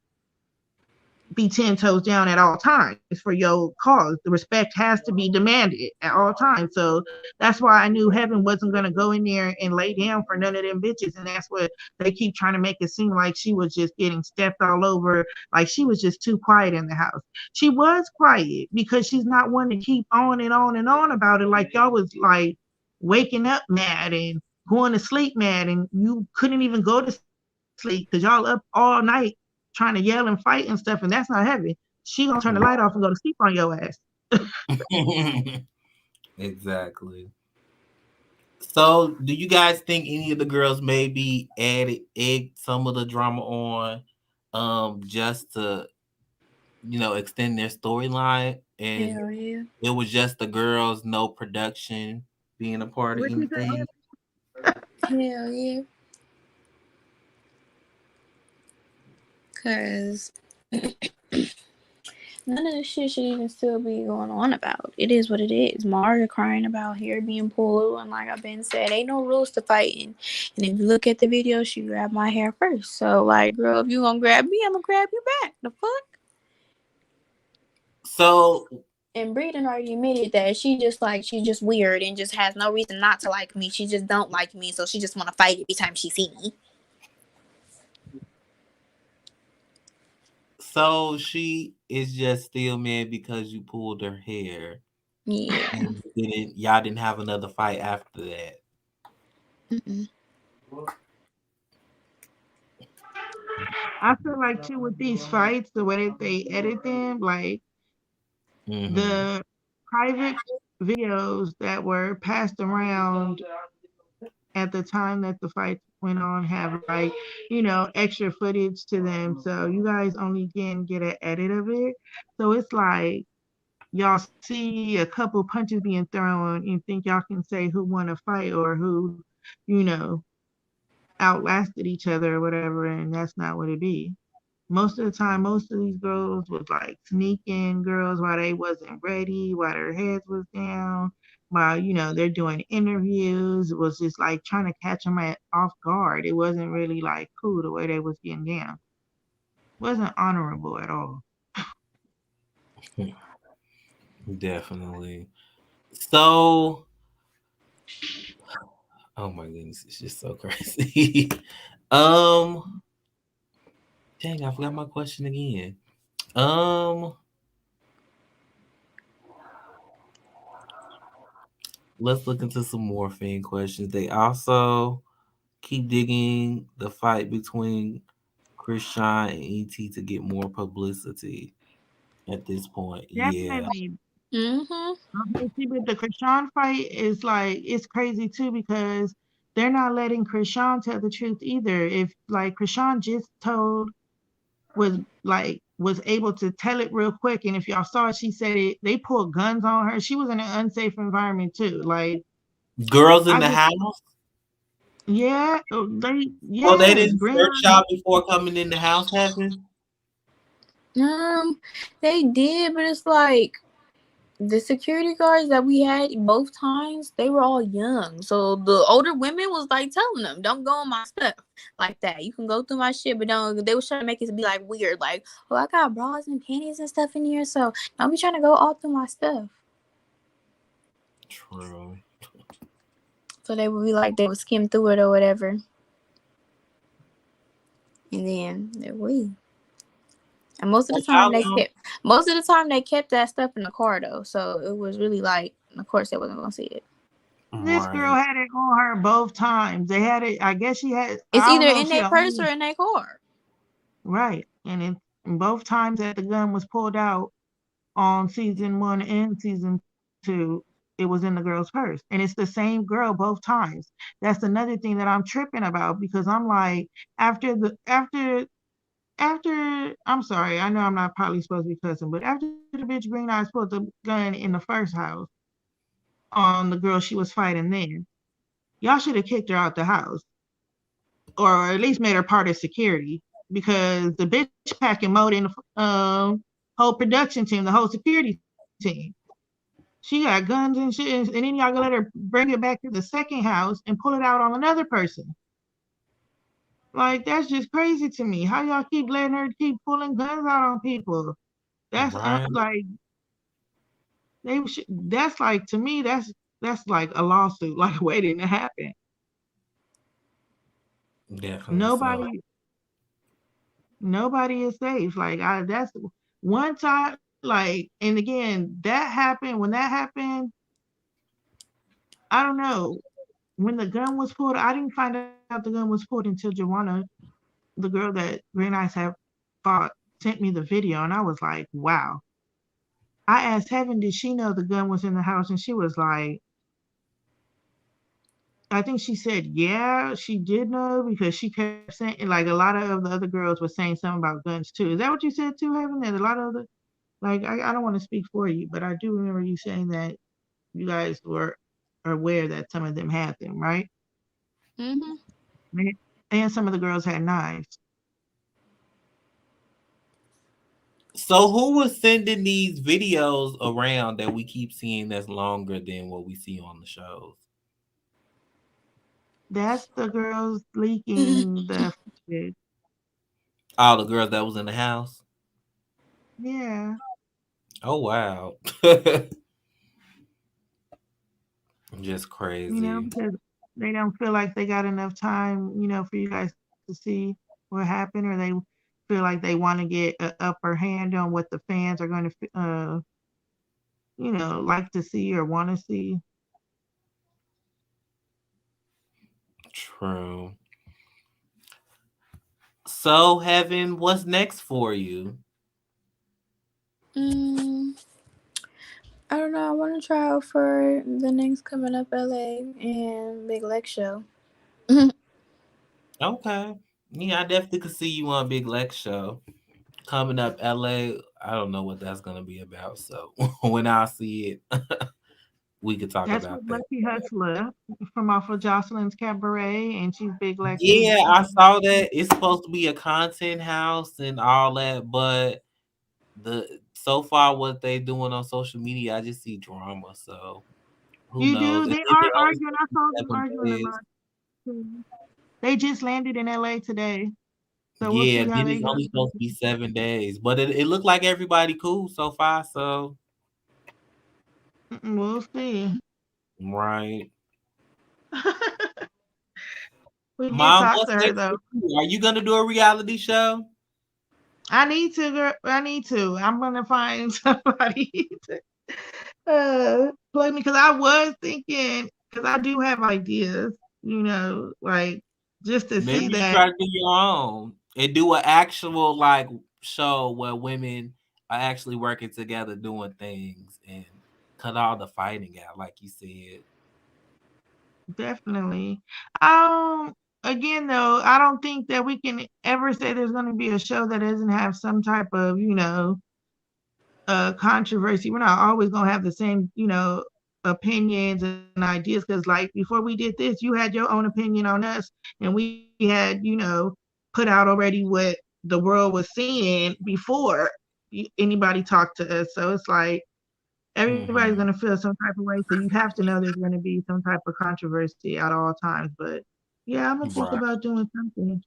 S2: be 10 toes down at all times for your cause. The respect has to be demanded at all times. So that's why I knew Heaven wasn't going to go in there and lay down for none of them bitches. And that's what they keep trying to make it seem like she was just getting stepped all over, like she was just too quiet in the house. She was quiet because she's not one to keep on and on and on about it. Like y'all was like waking up mad and going to sleep mad, and you couldn't even go to sleep because y'all up all night trying to yell and fight and stuff, and that's not Heaven. She gonna turn the light off and go to sleep on your ass.
S1: Exactly. So, do you guys think any of the girls maybe egged some of the drama on, just to extend their storyline, and
S3: Hell yeah.
S1: it was just the girls, no production being a part of
S2: What you say?
S1: anything?
S3: Hell yeah. Cause none of this shit should even still be going on about. It is what it is. Mario crying about hair being pulled, and like I've been said, ain't no rules to fighting. And if you look at the video, she grabbed my hair first. So like, girl, if you gonna grab me, I'm gonna grab you back. The fuck?
S1: So,
S3: And Breeden already admitted that she's just weird and just has no reason not to like me. She just don't like me, so she just want to fight every time she see me.
S1: so she is just still mad because you pulled her hair,
S3: Yeah.
S1: and y'all didn't have another fight after that.
S3: Mm-mm.
S2: I feel like too with these fights, the way that they edit them, like
S1: Mm-hmm.
S2: the private videos that were passed around at the time that the fight went on have like, extra footage to them. So you guys only can get an edit of it. So it's like y'all see a couple punches being thrown and think y'all can say who won a fight or who, you know, outlasted each other or whatever, and that's not what it be. Most of the time, most of these girls was like sneaking girls while they wasn't ready, while their heads was down, while they're doing interviews. It was just like trying to catch them off guard. It wasn't really like cool the way they was getting down. It wasn't honorable at all.
S1: Definitely. So, oh my goodness, it's just so crazy. um, Dang, I forgot my question again. Um, let's look into some more fan questions. They also keep digging the fight between Krishan and ET to get more publicity at this point. Yeah.
S2: Definitely.
S3: Mhm.
S2: Okay, see, but the Krishan fight is like it's crazy too because they're not letting Krishan tell the truth either. If like Krishan just told was able to tell it real quick, and if y'all saw it, she said it. They pulled guns on her. She was in an unsafe environment too. Like
S1: Girls in
S2: I
S1: the
S2: just
S1: house?
S2: yeah, they
S1: Oh, they
S2: yes,
S1: didn't search
S2: Greenland.
S1: y'all before coming in the house, having?
S3: Um, they did, but it's like the security guards that we had both times, they were all young. So the older women was like telling them, "Don't go on my stuff like that. You can go through my shit, but don't." They was trying to make it be like weird, like, "Oh, I got bras and panties and stuff in here, so don't be trying to go all through my stuff."
S1: True.
S3: So they would be like they would skim through it or whatever, and then they would leave. And
S1: Like, how long?
S3: most of the time they kept that stuff in the car though, so it was really like, of course they wasn't gonna see it.
S2: This girl
S1: Right.
S2: had it on her both times. They had it. I guess she had.
S3: It's
S2: I don't
S3: either
S2: know
S3: in
S2: if she
S3: their
S2: had
S3: purse or
S2: only
S3: in their car.
S2: right, and both times that the gun was pulled out on season 1 and season 2. it was in the girl's purse. And it's the same girl both times. That's another thing that I'm tripping about because I'm like, after I'm sorry, I know I'm not probably supposed to be cussing, but after the bitch Green Eyes put the gun in the first house on the girl she was fighting then, y'all should have kicked her out the house or at least made her part of security because the bitch packing mode in the whole production team, the whole security team. She got guns and shit, and then y'all gonna let her bring it back to the second house and pull it out on another person. Like that's just crazy to me. How y'all keep letting her keep pulling guns out on people? That's
S1: Right.
S2: like that's like to me that's like a lawsuit like waiting to happen.
S1: Definitely so.
S2: Nobody is safe. Like that's one time. Like and again, that happened. When that happened, I don't know. When the gun was pulled, I didn't find out the gun was pulled until Joanna, the girl that Green Eyes have fought, sent me the video, and I was like, wow. I asked Heaven, did she know the gun was in the house? And she was like, I think she said, yeah, she did know because she kept saying, like a lot of the other girls were saying something about guns too. Is that what you said too, Heaven? That a lot of the, like, I don't want to speak for you, but I do remember you saying that you guys were aware that some of them had them, right?
S3: Mhm.
S2: And some of the girls had knives.
S1: So who was sending these videos around that we keep seeing that's longer than what we see on the shows?
S2: That's the girls leaking the footage.
S1: All the girls that was in the house?
S2: Yeah.
S1: Oh wow. Just crazy.
S2: Because they don't feel like they got enough time, for you guys to see what happened, or they feel like they want to get an upper hand on what the fans are going to, like to see or want to see.
S1: True. So Heaven, what's next for you?
S3: Mm, I don't know. I want to try out for the next coming up LA and Big Lex show.
S1: Okay. Yeah, I definitely could see you on Big Lex show. Coming up LA, I don't know what that's gonna be about. So when I see it, we could talk
S2: That's
S1: about
S2: what
S1: that.
S2: Lucky Hustler from off of Jocelyn's Cabaret, and she's Big Lex's.
S1: Yeah, I saw that. It's supposed to be a content house and all that, but the so far what they doing on social media, I just see drama. So who
S2: You
S1: knows?
S2: do? They
S1: If
S2: are
S1: it only
S2: arguing. I saw them
S1: 7
S2: arguing a
S1: days,
S2: lot too. They just landed in LA today, so we'll
S1: yeah,
S2: see how
S1: then
S2: they
S1: it's
S2: go.
S1: only supposed to be 7 days. But it looked like everybody cool so far. So
S2: We'll see.
S1: right.
S2: We did
S1: Mom,
S2: talk
S1: what's
S2: to her
S1: next
S2: though.
S1: for you? Are you gonna do a reality show?
S2: I need to, girl. I need to. I'm gonna find somebody to play me because I was thinking because I do have ideas, like just to see
S1: Maybe you
S2: that.
S1: try to do your own and do an actual like show where women are actually working together doing things and cut all the fighting out, like you said.
S2: Definitely. Um, Again though, I don't think that we can ever say there's going to be a show that doesn't have some type of, controversy. We're not always going to have the same, opinions and ideas because like before we did this, you had your own opinion on us and we had, put out already what the world was seeing before anybody talked to us. So it's like everybody's going to
S1: Hmm.
S2: feel some type of way. So you have to know there's going to be some type of controversy at all times. But yeah, I'm going to think
S1: Right.
S2: about doing something.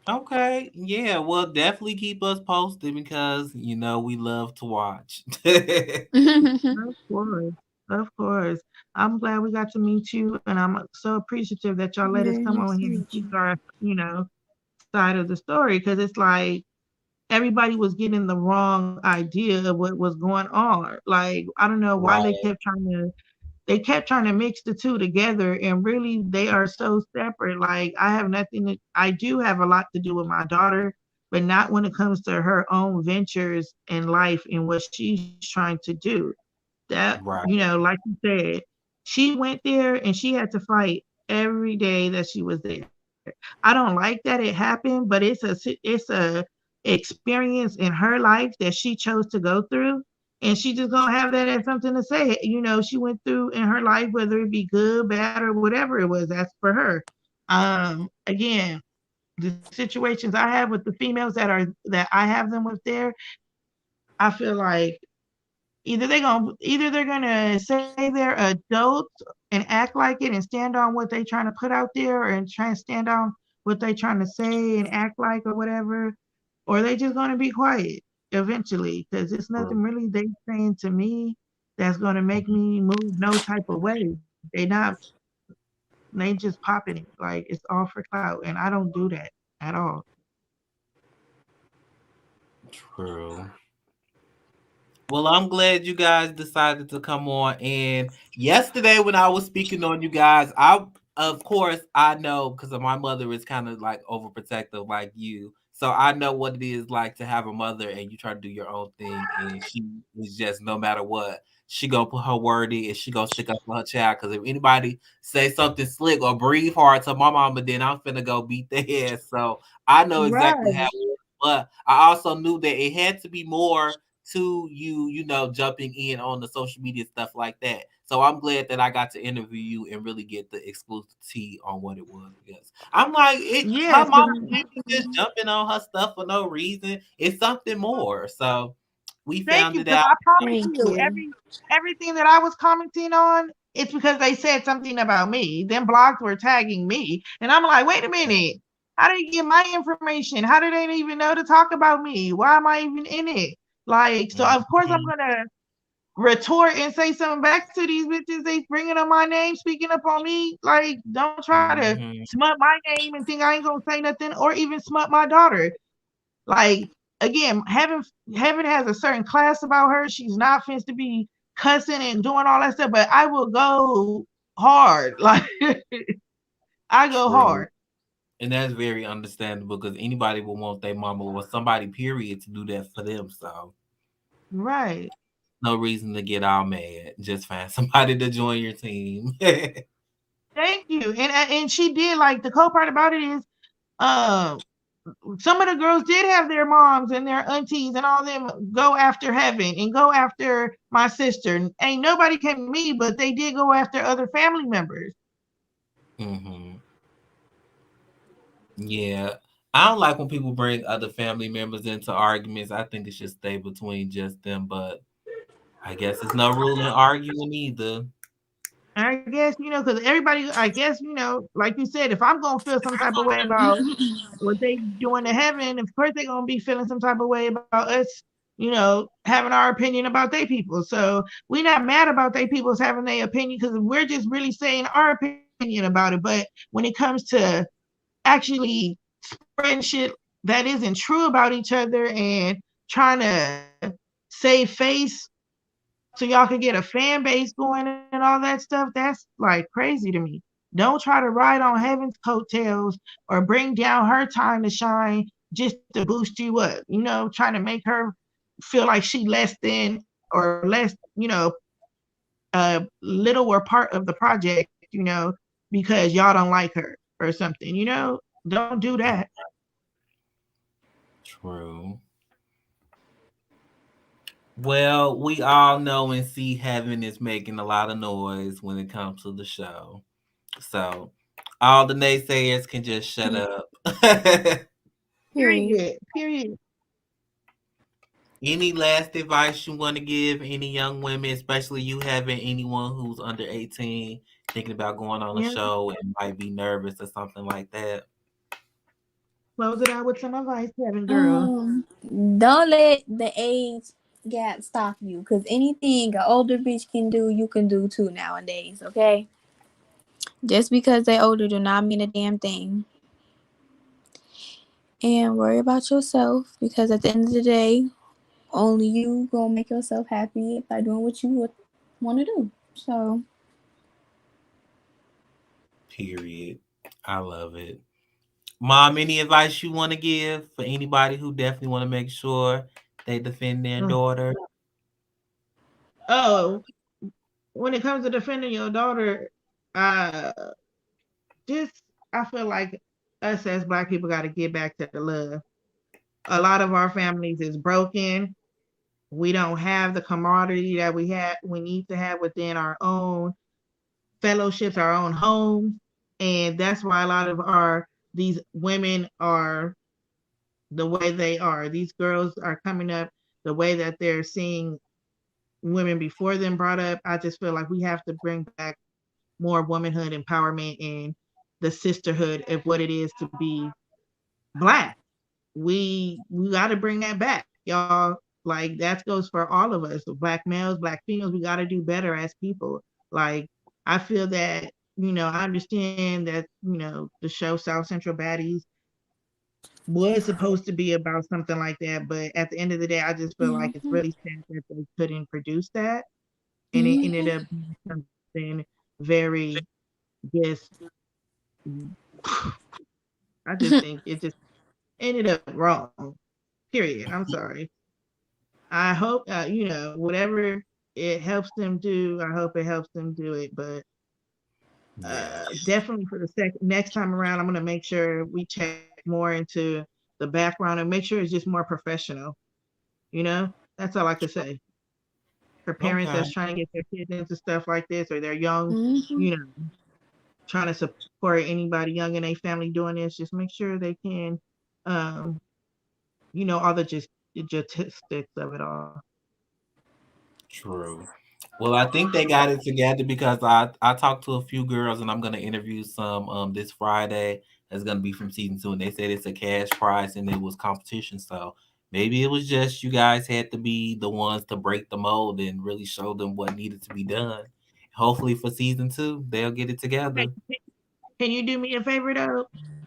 S1: Okay. Yeah. Well, definitely keep us posted because we love to watch.
S2: Of course. Of course. I'm glad we got to meet you. And I'm so appreciative that y'all let us
S3: Very
S2: come
S3: nice
S2: on
S3: to
S2: here and
S3: meet
S2: speak
S3: you.
S2: our, side of the story. Cause it's like everybody was getting the wrong idea of what was going on. Like, I don't know why
S1: Right.
S2: they kept trying to mix the two together and really they are so separate. Like I do have a lot to do with my daughter, but not when it comes to her own ventures in life and what she's trying to do. That,
S1: Right.
S2: like you said, she went there and she had to fight every day that she was there. I don't like that it happened, but it's a experience in her life that she chose to go through, and she just gonna have that as something to say. She went through in her life, whether it be good, bad, or whatever it was. That's for her. Again, the situations I have with the females that I have them with there, I feel like either they're gonna say they're adults and act like it and stand on what they trying to put out there and try and stand on what they trying to say and act like or whatever, or they just gonna be quiet eventually because it's nothing
S1: True.
S2: really they saying to me that's gonna make me move no type of way. They just popping it like it's all for clout, and I don't do that at all.
S1: True. Well, I'm glad you guys decided to come on. And yesterday, when I was speaking on you guys, of course, I know because my mother is kind of like overprotective, like you. So I know what it is like to have a mother and you try to do your own thing, and she is just no matter what, she gonna put her word in and she gonna stick up for her child. Because if anybody say something slick or breathe hard to my mama, then I'm finna go beat their ass. So I know exactly how.
S2: Right.
S1: But I also knew that it had to be more to you, jumping in on the social media stuff like that. So I'm glad that I got to interview you and really get the exclusive tea on what it was. Because I'm like, her
S2: Yes.
S1: mom can't be just jumping on her stuff for no reason. It's something more. So we
S2: Thank
S1: found
S2: you,
S1: it
S2: because
S1: out.
S2: I promise
S3: Thank
S2: you,
S3: you.
S2: everything that I was commenting on, it's because they said something about me. Then blogs were tagging me, and I'm like, wait a minute, how did they get my information? How did they even know to talk about me? Why am I even in it? Like, so of course I'm
S1: Mhm,
S2: gonna retort and say something back to these bitches. They bringing up my name, speaking up on me. Like, don't try to
S1: mhm,
S2: smut my name and think I ain't gonna say nothing, or even smut my daughter. Like, again, heaven has a certain class about her. She's not fenced to be cussing and doing all that stuff, but I will go hard. Like I go
S1: true.
S2: hard.
S1: And that's very understandable because anybody would want their mama or somebody, period, to do that for them. So
S2: Right.
S1: no reason to get all mad. Just find somebody to join your team.
S2: Thank you. And she did, like, the cool part about it is um some of the girls did have their moms and their aunties and all them go after heaven and go after my sister. Ain't nobody came to me, but they did go after other family members.
S1: hmm Yeah. I don't like when people bring other family members into arguments. I think it should stay between just them, but I guess it's no rule in arguing either.
S2: I guess, because everybody, I guess, like you said, if I'm going to feel some type of way about what they doing to heaven, of course they're going to be feeling some type of way about us, having our opinion about their people. So we're not mad about their people's having their opinion because we're just really saying our opinion about it. But when it comes to actually spreading shit that isn't true about each other and trying to save face so y'all can get a fan base going and all that stuff, that's like crazy to me. Don't try to ride on heaven's coattails or bring down her time to shine just to boost you up, trying to make her feel like she less than or less, little or part of the project, because y'all don't like her or something, don't do that.
S1: True. Well, we all know and see Heaven is making a lot of noise when it comes to the show. So all the naysayers can just shut up.
S3: Period.
S2: Period.
S1: Any last advice you want to give any young women, especially you having anyone who's under 18 thinking about going on a
S2: Yeah.
S1: show and might be nervous or something like that?
S2: Close it out with some advice, Kevin girl.
S3: Um, don't let the age gap stop you, because anything an older bitch can do, you can do too nowadays. Okay, just because they older do not mean a damn thing. And worry about yourself, because at the end of the day, only you gonna make yourself happy by doing what you want to do. So
S1: Period. I love it. Mom, any advice you want to give for anybody who definitely want to make sure they defend their
S2: Mm.
S1: daughter?
S2: Oh, when it comes to defending your daughter, uh, just I feel like us as Black people got to get back to the love. A lot of our families is broken. We don't have the camaraderie that we need to have within our own fellowships, our own homes, and that's why a lot of our these women are the way they are. These girls are coming up the way that they're seeing women before them brought up. I just feel like we have to bring back more womanhood empowerment and the sisterhood of what it is to be Black. We got to bring that back, y'all. Like that goes for all of us, Black males, Black females. We got to do better as people. Like I feel that I understand that the show South Central Baddies was supposed to be about something like that, but at the end of the day, I just feel like it's
S3: Mhm.
S2: really sad that they couldn't produce that, and it ended
S3: Mhm.
S2: up being something very just. I just think it just ended up wrong. Period. I'm sorry. I hope whatever it helps them do. I hope it helps them do it. But
S1: Yes.
S2: definitely for the next time around, I'm gonna make sure we check more into the background and make sure it's just more professional. That's all I could say. For parents
S1: Okay.
S2: that's trying to get their kids into stuff like this, or they're young,
S3: Mhm.
S2: you know, trying to support anybody young in a family doing this, just make sure they can, um, all the just statistics of it all.
S1: True. Well, I think they got it together because I talked to a few girls and I'm gonna interview some this Friday. That's gonna be from season two, and they said it's a cash prize and it was competition. So maybe it was just you guys had to be the ones to break the mold and really show them what needed to be done. Hopefully for season two they'll get it
S2: Hey,
S1: together.
S2: can you do me a favor though?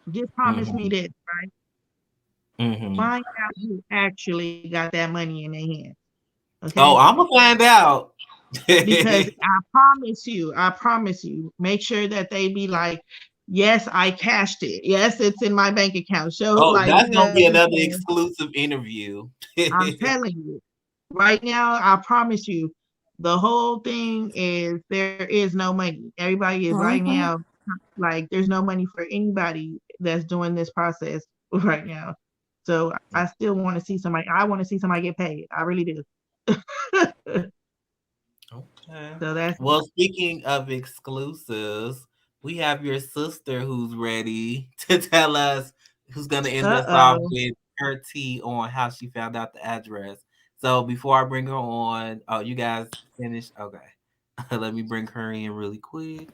S2: Just promise me
S1: Hmm.
S2: this, right?
S1: Hmm.
S2: Find out who actually got that money in their hands. Okay?
S1: Oh, I'm gonna find out.
S2: Because I promise you, make sure that they be like, yes, I cashed it. Yes, it's in my bank account. Show
S1: Oh,
S2: like,
S1: that's gonna be
S2: what I'm
S1: another
S2: saying?
S1: exclusive interview.
S2: I'm telling you, right now, I promise you, the whole thing is there is no money. Everybody is right
S3: Mhm.
S2: now, like, there's no money for anybody that's doing this process right now. So I still want to see somebody. I want to see somebody get paid. I really do.
S1: Okay.
S2: So that's
S1: Well, speaking of exclusives, we have your sister who's ready to tell us who's going to end us off
S2: oh.
S1: with her tea on how she found out the address. So before I bring her on, oh, you guys finished? Okay. Let me bring her in really quick.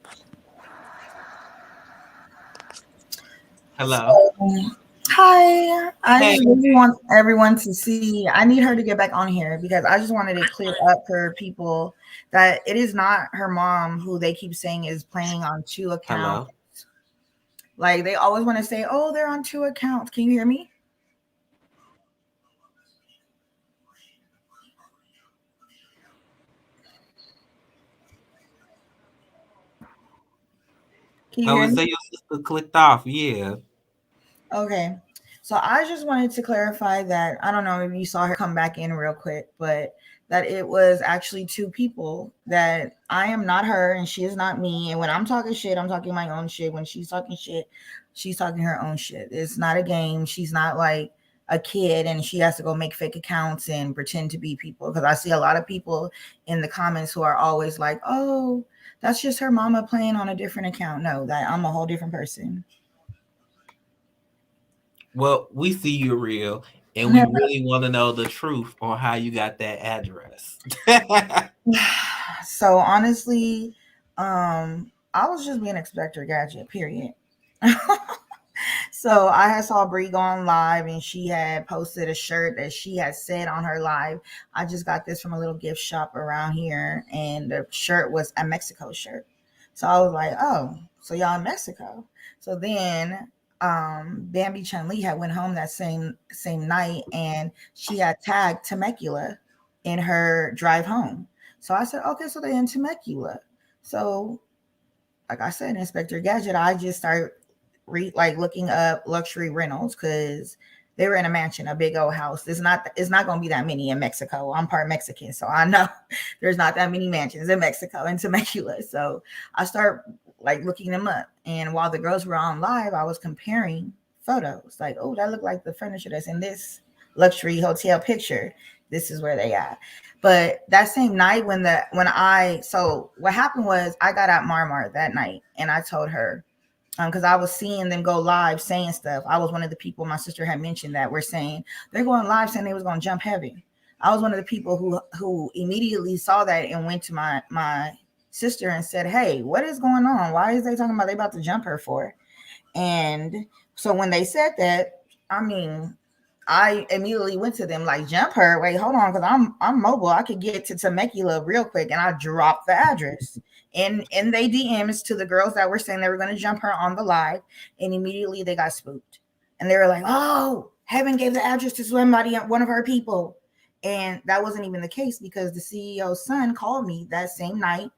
S1: Hello.
S4: So, hi. I
S1: Hey.
S4: just really want everyone to see. I need her to get back on here because I just wanted it cleared up for people that it is not her mom who they keep saying is playing on two accounts.
S1: Hello.
S4: Like they always want to say, oh, they're on two accounts. Can you hear me? Can you
S1: I
S4: hear
S1: would
S4: me?
S1: say your sister clicked off. Yeah.
S4: Okay. So I just wanted to clarify that I don't know if you saw her come back in real quick, but that it was actually two people, that I am not her and she is not me. And when I'm talking shit, I'm talking my own shit. When she's talking shit, she's talking her own shit. It's not a game. She's not like a kid and she has to go make fake accounts and pretend to be people. Because I see a lot of people in the comments who are always like, oh, that's just her mama playing on a different account. No, that I'm a whole different person.
S1: Well, we see you real, and we really want to know the truth on how you got that address.
S4: So honestly, I was just being Inspector Gadget, period. So I had saw Brie going live and she had posted a shirt that she had said on her live. I just got this from a little gift shop around here and the shirt was a Mexico shirt. So I was like, oh, so y'all in Mexico. So then Bambi Chun Li had went home that same night and she had tagged Temecula in her drive home. So I said, okay, so they're in Temecula. So like I said, Inspector Gadget, I just started like looking up luxury rentals because They were in a mansion, a big old house. It's not going to be that many in Mexico. I'm part Mexican, so I know there's not that many mansions in Mexico and Temecula. So I start like looking them up, and while the girls were on live, I was comparing photos. Like, oh, that looked like the furniture that's in this luxury hotel picture. This is where they at. But that same night so what happened was I got at Marmar that night, and I told her, because I was seeing them go live saying stuff. I was one of the people, my sister had mentioned, that were saying they're going live saying they was going to jump heavy. I was one of the people who immediately saw that and went to my sister and said, hey, what is going on? Why is they talking about they about to jump her for? And so when they said that, I mean, I immediately went to them like, jump her? Wait, hold on, because I'm mobile. I could get to Temecula real quick. And I dropped the address. And they DMs to the girls that were saying they were going to jump her on the live. And immediately they got spooked. And they were like, oh, Heaven gave the address to somebody, one of her people. And that wasn't even the case, because the CEO's son called me that same night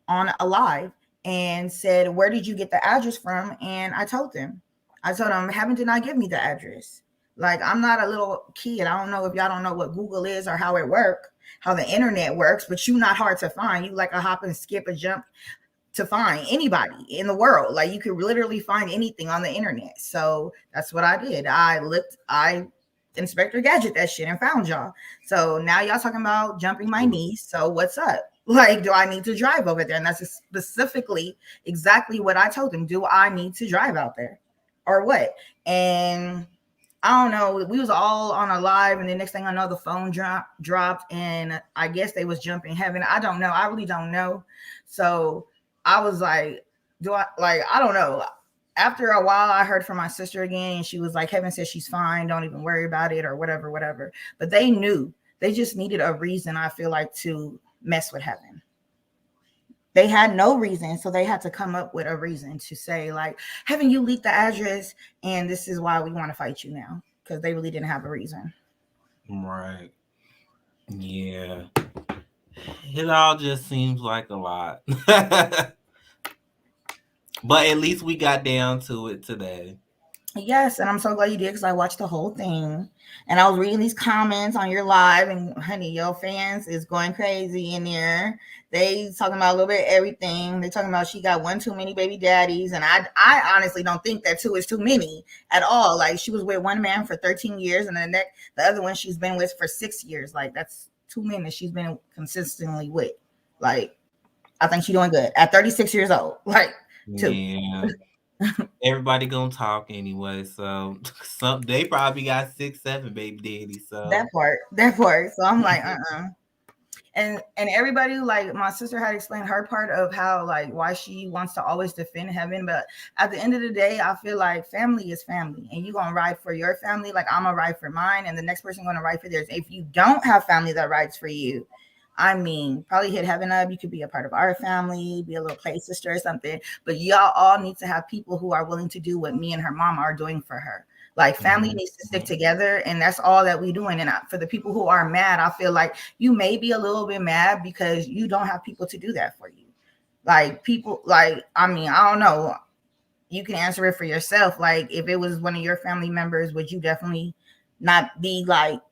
S4: on a live and said, where did you get the address from? And I told him, Heaven did not give me the address. Like, I'm not a little kid. I don't know if y'all don't know what Google is or how it works, how the internet works, but you not hard to find. You like a hop and skip a jump to find anybody in the world. Like, you could literally find anything on the internet. So that's what I did. I Inspector Gadget that shit and found y'all. So now y'all talking about jumping my niece. So what's up? Like, do I need to drive over there? And that's specifically exactly what I told him. Do I need to drive out there or what? And I don't know. We was all on a live, and the next thing I know, the phone dropped, and I guess they was jumping Heaven. I don't know. I really don't know. So I was like, I don't know. After a while, I heard from my sister again, and she was like, Heaven says she's fine. Don't even worry about it, or whatever. But they knew. They just needed a reason, I feel like, to mess with Heaven. They had no reason, so they had to come up with a reason to say, like, Heaven, you leaked the address, and this is why we want to fight you now, because they really didn't have a reason.
S1: Right. Yeah. It all just seems like a lot. But at least we got down to it today.
S4: Yes, and I'm so glad you did, because I watched the whole thing, and I was reading these comments on your live, and honey, your fans is going crazy in there. They talking about a little bit of everything. They talking about she got one too many baby daddies, and I honestly don't think that two is too many at all. Like, she was with one man for 13 years, and then the other one she's been with for 6 years. Like, that's 2 men that she's been consistently with. Like, I think she's doing good at 36 years old. Like, two.
S1: Yeah. Everybody gonna talk anyway, so they probably got 6, 7 baby daddies. So
S4: that part. So I'm like, and everybody, like, my sister had explained her part of how, like, why she wants to always defend Heaven, but at the end of the day, I feel like family is family, and you gonna ride for your family like I'm gonna ride for mine, and the next person gonna ride for theirs. If you don't have family that rides for you, I mean, probably hit Heaven up. You could be a part of our family, be a little play sister or something. But y'all all need to have people who are willing to do what me and her mom are doing for her. Like, family needs to stick together, and that's all that we're doing. And for the people who are mad, I feel like you may be a little bit mad because you don't have people to do that for you. Like, people, like, I mean, I don't know. You can answer it for yourself. Like, if it was one of your family members, would you definitely not be like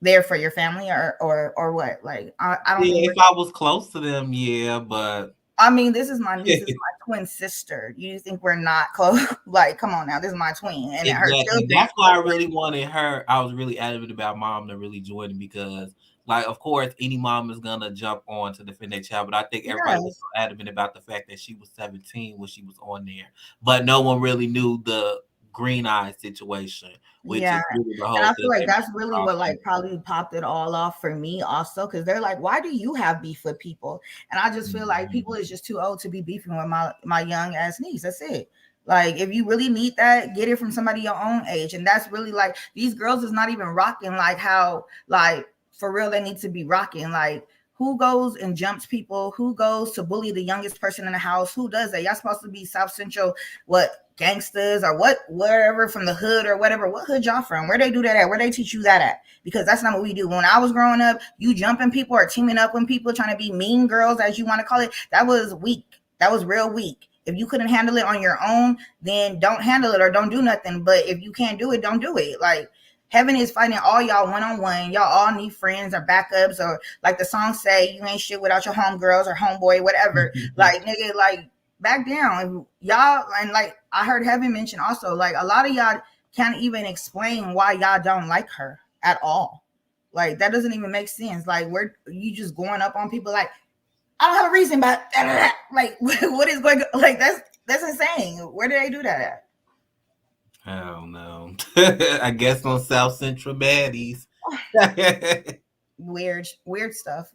S4: there for your family or what? Like, I don't
S1: yeah,
S4: think
S1: if I was close to them, yeah, but
S4: I mean, this is my twin sister. You think we're not close? Like, come on now, this is my twin, and her
S1: exactly.
S4: children.
S1: That's why I really wanted her. I was really adamant about mom to really join it, because, like, of course, any mom is gonna jump on to defend their child, but I think everybody was so adamant about the fact that she was 17 when she was on there, but no one really knew the green eye situation, which is really the whole
S4: and I
S1: thing.
S4: feel like that's really what, like, probably popped it all off for me also, because they're like, why do you have beef with people? And I just feel like people is just too old to be beefing with my young ass niece. That's it. Like, if you really need that, get it from somebody your own age. And that's really, like, these girls is not even rocking like how, like, for real they need to be rocking. Like, who goes and jumps people? Who goes to bully the youngest person in the house? Who does that? Y'all supposed to be South Central, what, gangsters or what, wherever, from the hood or whatever. What hood y'all from? Where they do that at? Where they teach you that at? Because that's not what we do. When I was growing up, you jumping people or teaming up with people, trying to be mean girls, as you want to call it, that was weak. That was real weak. If you couldn't handle it on your own, then don't handle it or don't do nothing. But if you can't do it, don't do it. Like, heaven is fighting all y'all one-on-one. Y'all all need friends or backups, or like the song say, you ain't shit without your homegirls or homeboy, whatever. Like, nigga, like, back down. Y'all, and like I heard Heaven mention also, like, a lot of y'all can't even explain why y'all don't like her at all. Like, that doesn't even make sense. Like, where you just going up on people like, I don't have a reason, but like, what is going on? Like, that's insane. Where did they do that at?
S1: I don't know. I guess on South Central Baddies.
S4: Weird stuff.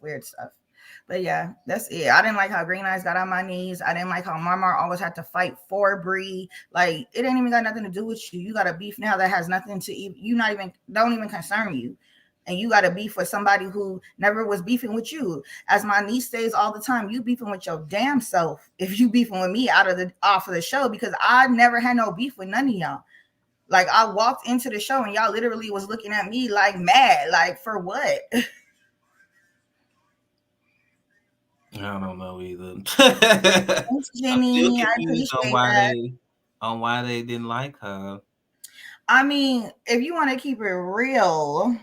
S4: But yeah, that's it. I didn't like how Green Eyes got on my knees. I didn't like how Marmar always had to fight for Bree. Like, it ain't even got nothing to do with you. You got a beef now that has nothing to don't even concern you. And you got a beef with somebody who never was beefing with you. As my niece says all the time, you beefing with your damn self if you beefing with me off of the show, because I never had no beef with none of y'all. Like, I walked into the show and y'all literally was looking at me like mad, like, for what?
S1: I don't know either.
S4: Thanks, Jenny. I appreciate that.
S1: On why they didn't like her.
S4: I mean, if you want to keep it real,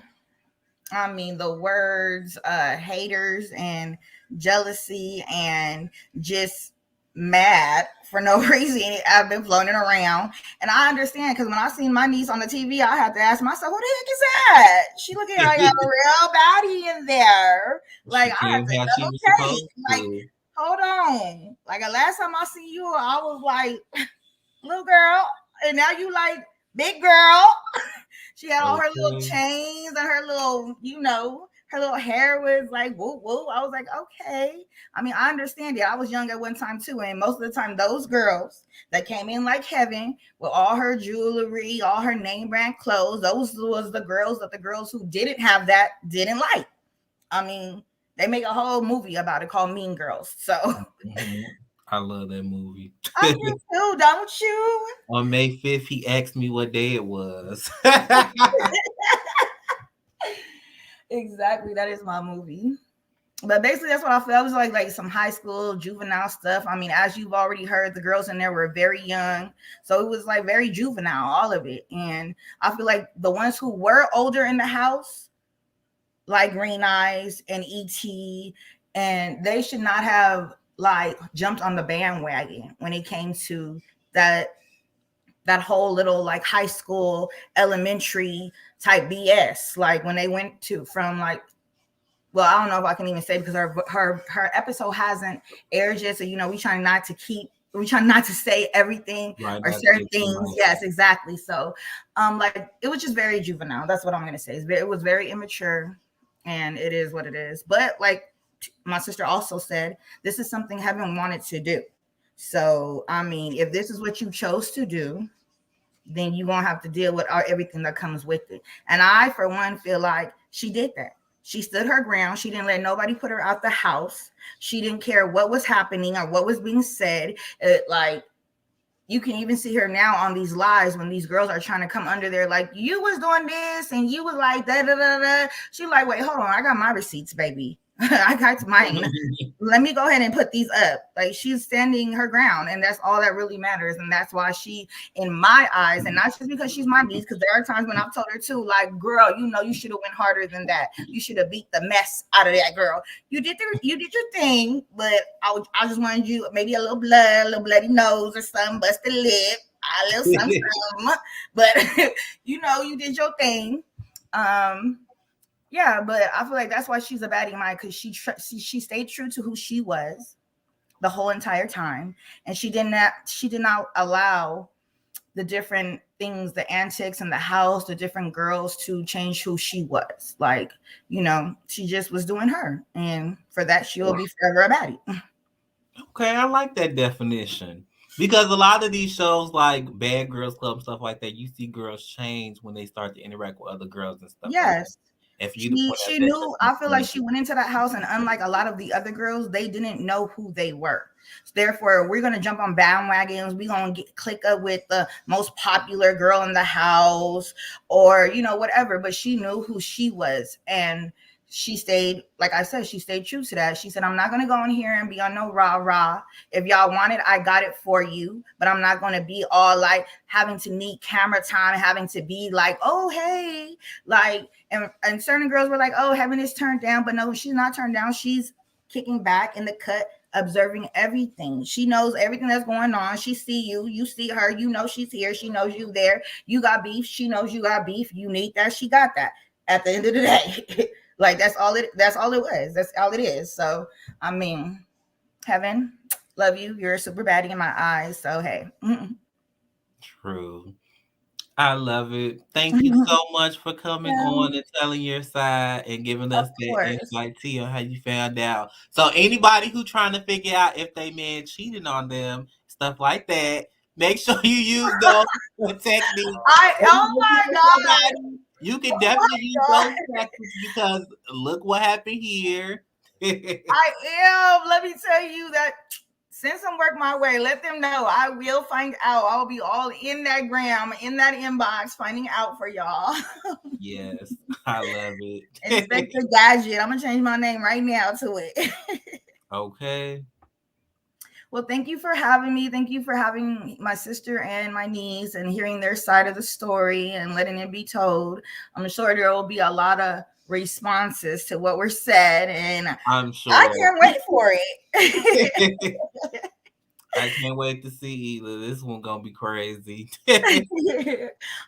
S4: I mean, the words haters and jealousy and just mad for no reason I've been floating around. And I understand, because when I seen my niece on the TV, I had to ask myself, who the heck is that? She looking like a real baddie in there. Like, I had to double take. Like, hold on. Like, the last time I seen you, I was like, little girl. And now you like big girl. She had all her little chains and her little, her little hair was like, whoop, whoop. I was like, okay. I mean, I understand it. I was young at one time too. And most of the time, those girls that came in like Heaven with all her jewelry, all her name brand clothes, those was the girls that the girls who didn't have that didn't like. I mean, they make a whole movie about it called Mean Girls. So
S1: I love that movie.
S4: I do too, don't you?
S1: On May 5th, he asked me what day it was.
S4: Exactly. That is my movie. But basically, that's what I felt. It was like some high school juvenile stuff. I mean, as you've already heard, the girls in there were very young. So it was like very juvenile, all of it. And I feel like the ones who were older in the house, like Green Eyes and E.T., and they should not have like jumped on the bandwagon when it came to that whole little like high school, elementary type BS. Like when they went to from like, well, I don't know if I can even say, because her episode hasn't aired yet. So, we try not to say everything or certain things. Right. Yes, exactly. So, like, it was just very juvenile. That's what I'm going to say. It was very immature, and it is what it is. But like my sister also said, this is something Heaven wanted to do. So, I mean, if this is what you chose to do, then you're going to have to deal with everything that comes with it. And I, for one, feel like she did that. She stood her ground. She didn't let nobody put her out the house. She didn't care what was happening or what was being said. Like, you can even see her now on these lives when these girls are trying to come under there, like, you was doing this and you was like, da da da da. She's like, wait, hold on. I got my receipts, baby. I got mine. Let me go ahead and put these up. Like, she's standing her ground, and that's all that really matters. And that's why she, in my eyes, and not just because she's my niece, because there are times when I've told her too, like, girl, you should have went harder than that. You should have beat the mess out of that girl. You did your thing, but I just wanted you maybe a little blood, a little bloody nose or something, busted lip, a little something. But you did your thing. Yeah, but I feel like that's why she's a baddie in mine, because she stayed true to who she was the whole entire time, and she did not allow the different things, the antics in the house, the different girls to change who she was. Like, she just was doing her, and for that she will be forever a baddie.
S1: Okay, I like that definition, because a lot of these shows like Bad Girls Club, stuff like that, you see girls change when they start to interact with other girls and stuff.
S4: Yes.
S1: Like
S4: she knew. I feel like she went into that house, and unlike a lot of the other girls, they didn't know who they were. So therefore, we're gonna jump on bandwagons. We're gonna click up with the most popular girl in the house, or whatever. But she knew who she was, and she stayed, like I said, she stayed true to that. She said, I'm not going to go in here and be on no rah. If y'all want it, I got it for you. But I'm not going to be all like having to need camera time, having to be like, oh, hey, like, and certain girls were like, oh, Heaven is turned down. But no, she's not turned down. She's kicking back in the cut, observing everything. She knows everything that's going on. She see you, you see her, you know she's here, she knows you there. You got beef, she knows you got beef. You need that, she got that. At the end of the day. Like that's all it was. That's all it is. So I mean, Heaven, love you. You're a super baddie in my eyes. So hey.
S1: True. I love it. Thank you so much for coming on and telling your side and giving us that insight to how you found out. So anybody who trying to figure out if they man cheating on them, stuff like that, make sure you use those techniques.
S4: Oh my God.
S1: You can definitely use those tactics because look what happened here.
S4: I am. Let me tell you that. Send some work my way. Let them know. I will find out. I'll be all in that gram, in that inbox, finding out for y'all.
S1: Yes, I love it.
S4: Inspector Gadget. I'm going to change my name right now to it.
S1: Okay.
S4: Well, thank you for having me. Thank you for having my sister and my niece and hearing their side of the story and letting it be told. I'm sure there will be a lot of responses to what were said, and
S1: I'm sure
S4: I can't wait for it.
S1: I can't wait to see either. This one gonna be crazy.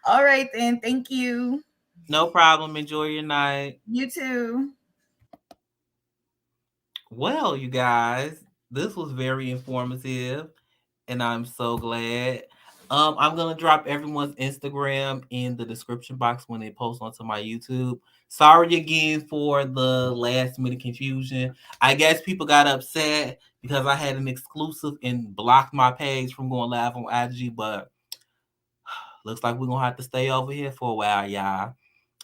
S4: All right then, thank you.
S1: No problem. Enjoy your night.
S4: You too.
S1: Well, you guys, this was very informative, and I'm so glad. I'm gonna drop everyone's Instagram in the description box when they post onto my YouTube. Sorry again for the last minute confusion. I guess people got upset because I had an exclusive and blocked my page from going live on IG, but looks like we're gonna have to stay over here for a while, y'all.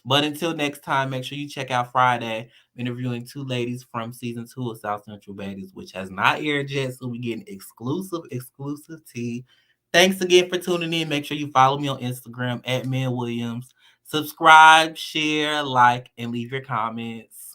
S1: But until next time, make sure you check out Friday, interviewing two ladies from season 2 of South Central Baddies, which has not aired yet, so we're getting exclusive tea. Thanks again for tuning in. Make sure you follow me on Instagram at Man Williams. Subscribe, share, like, and leave your comments.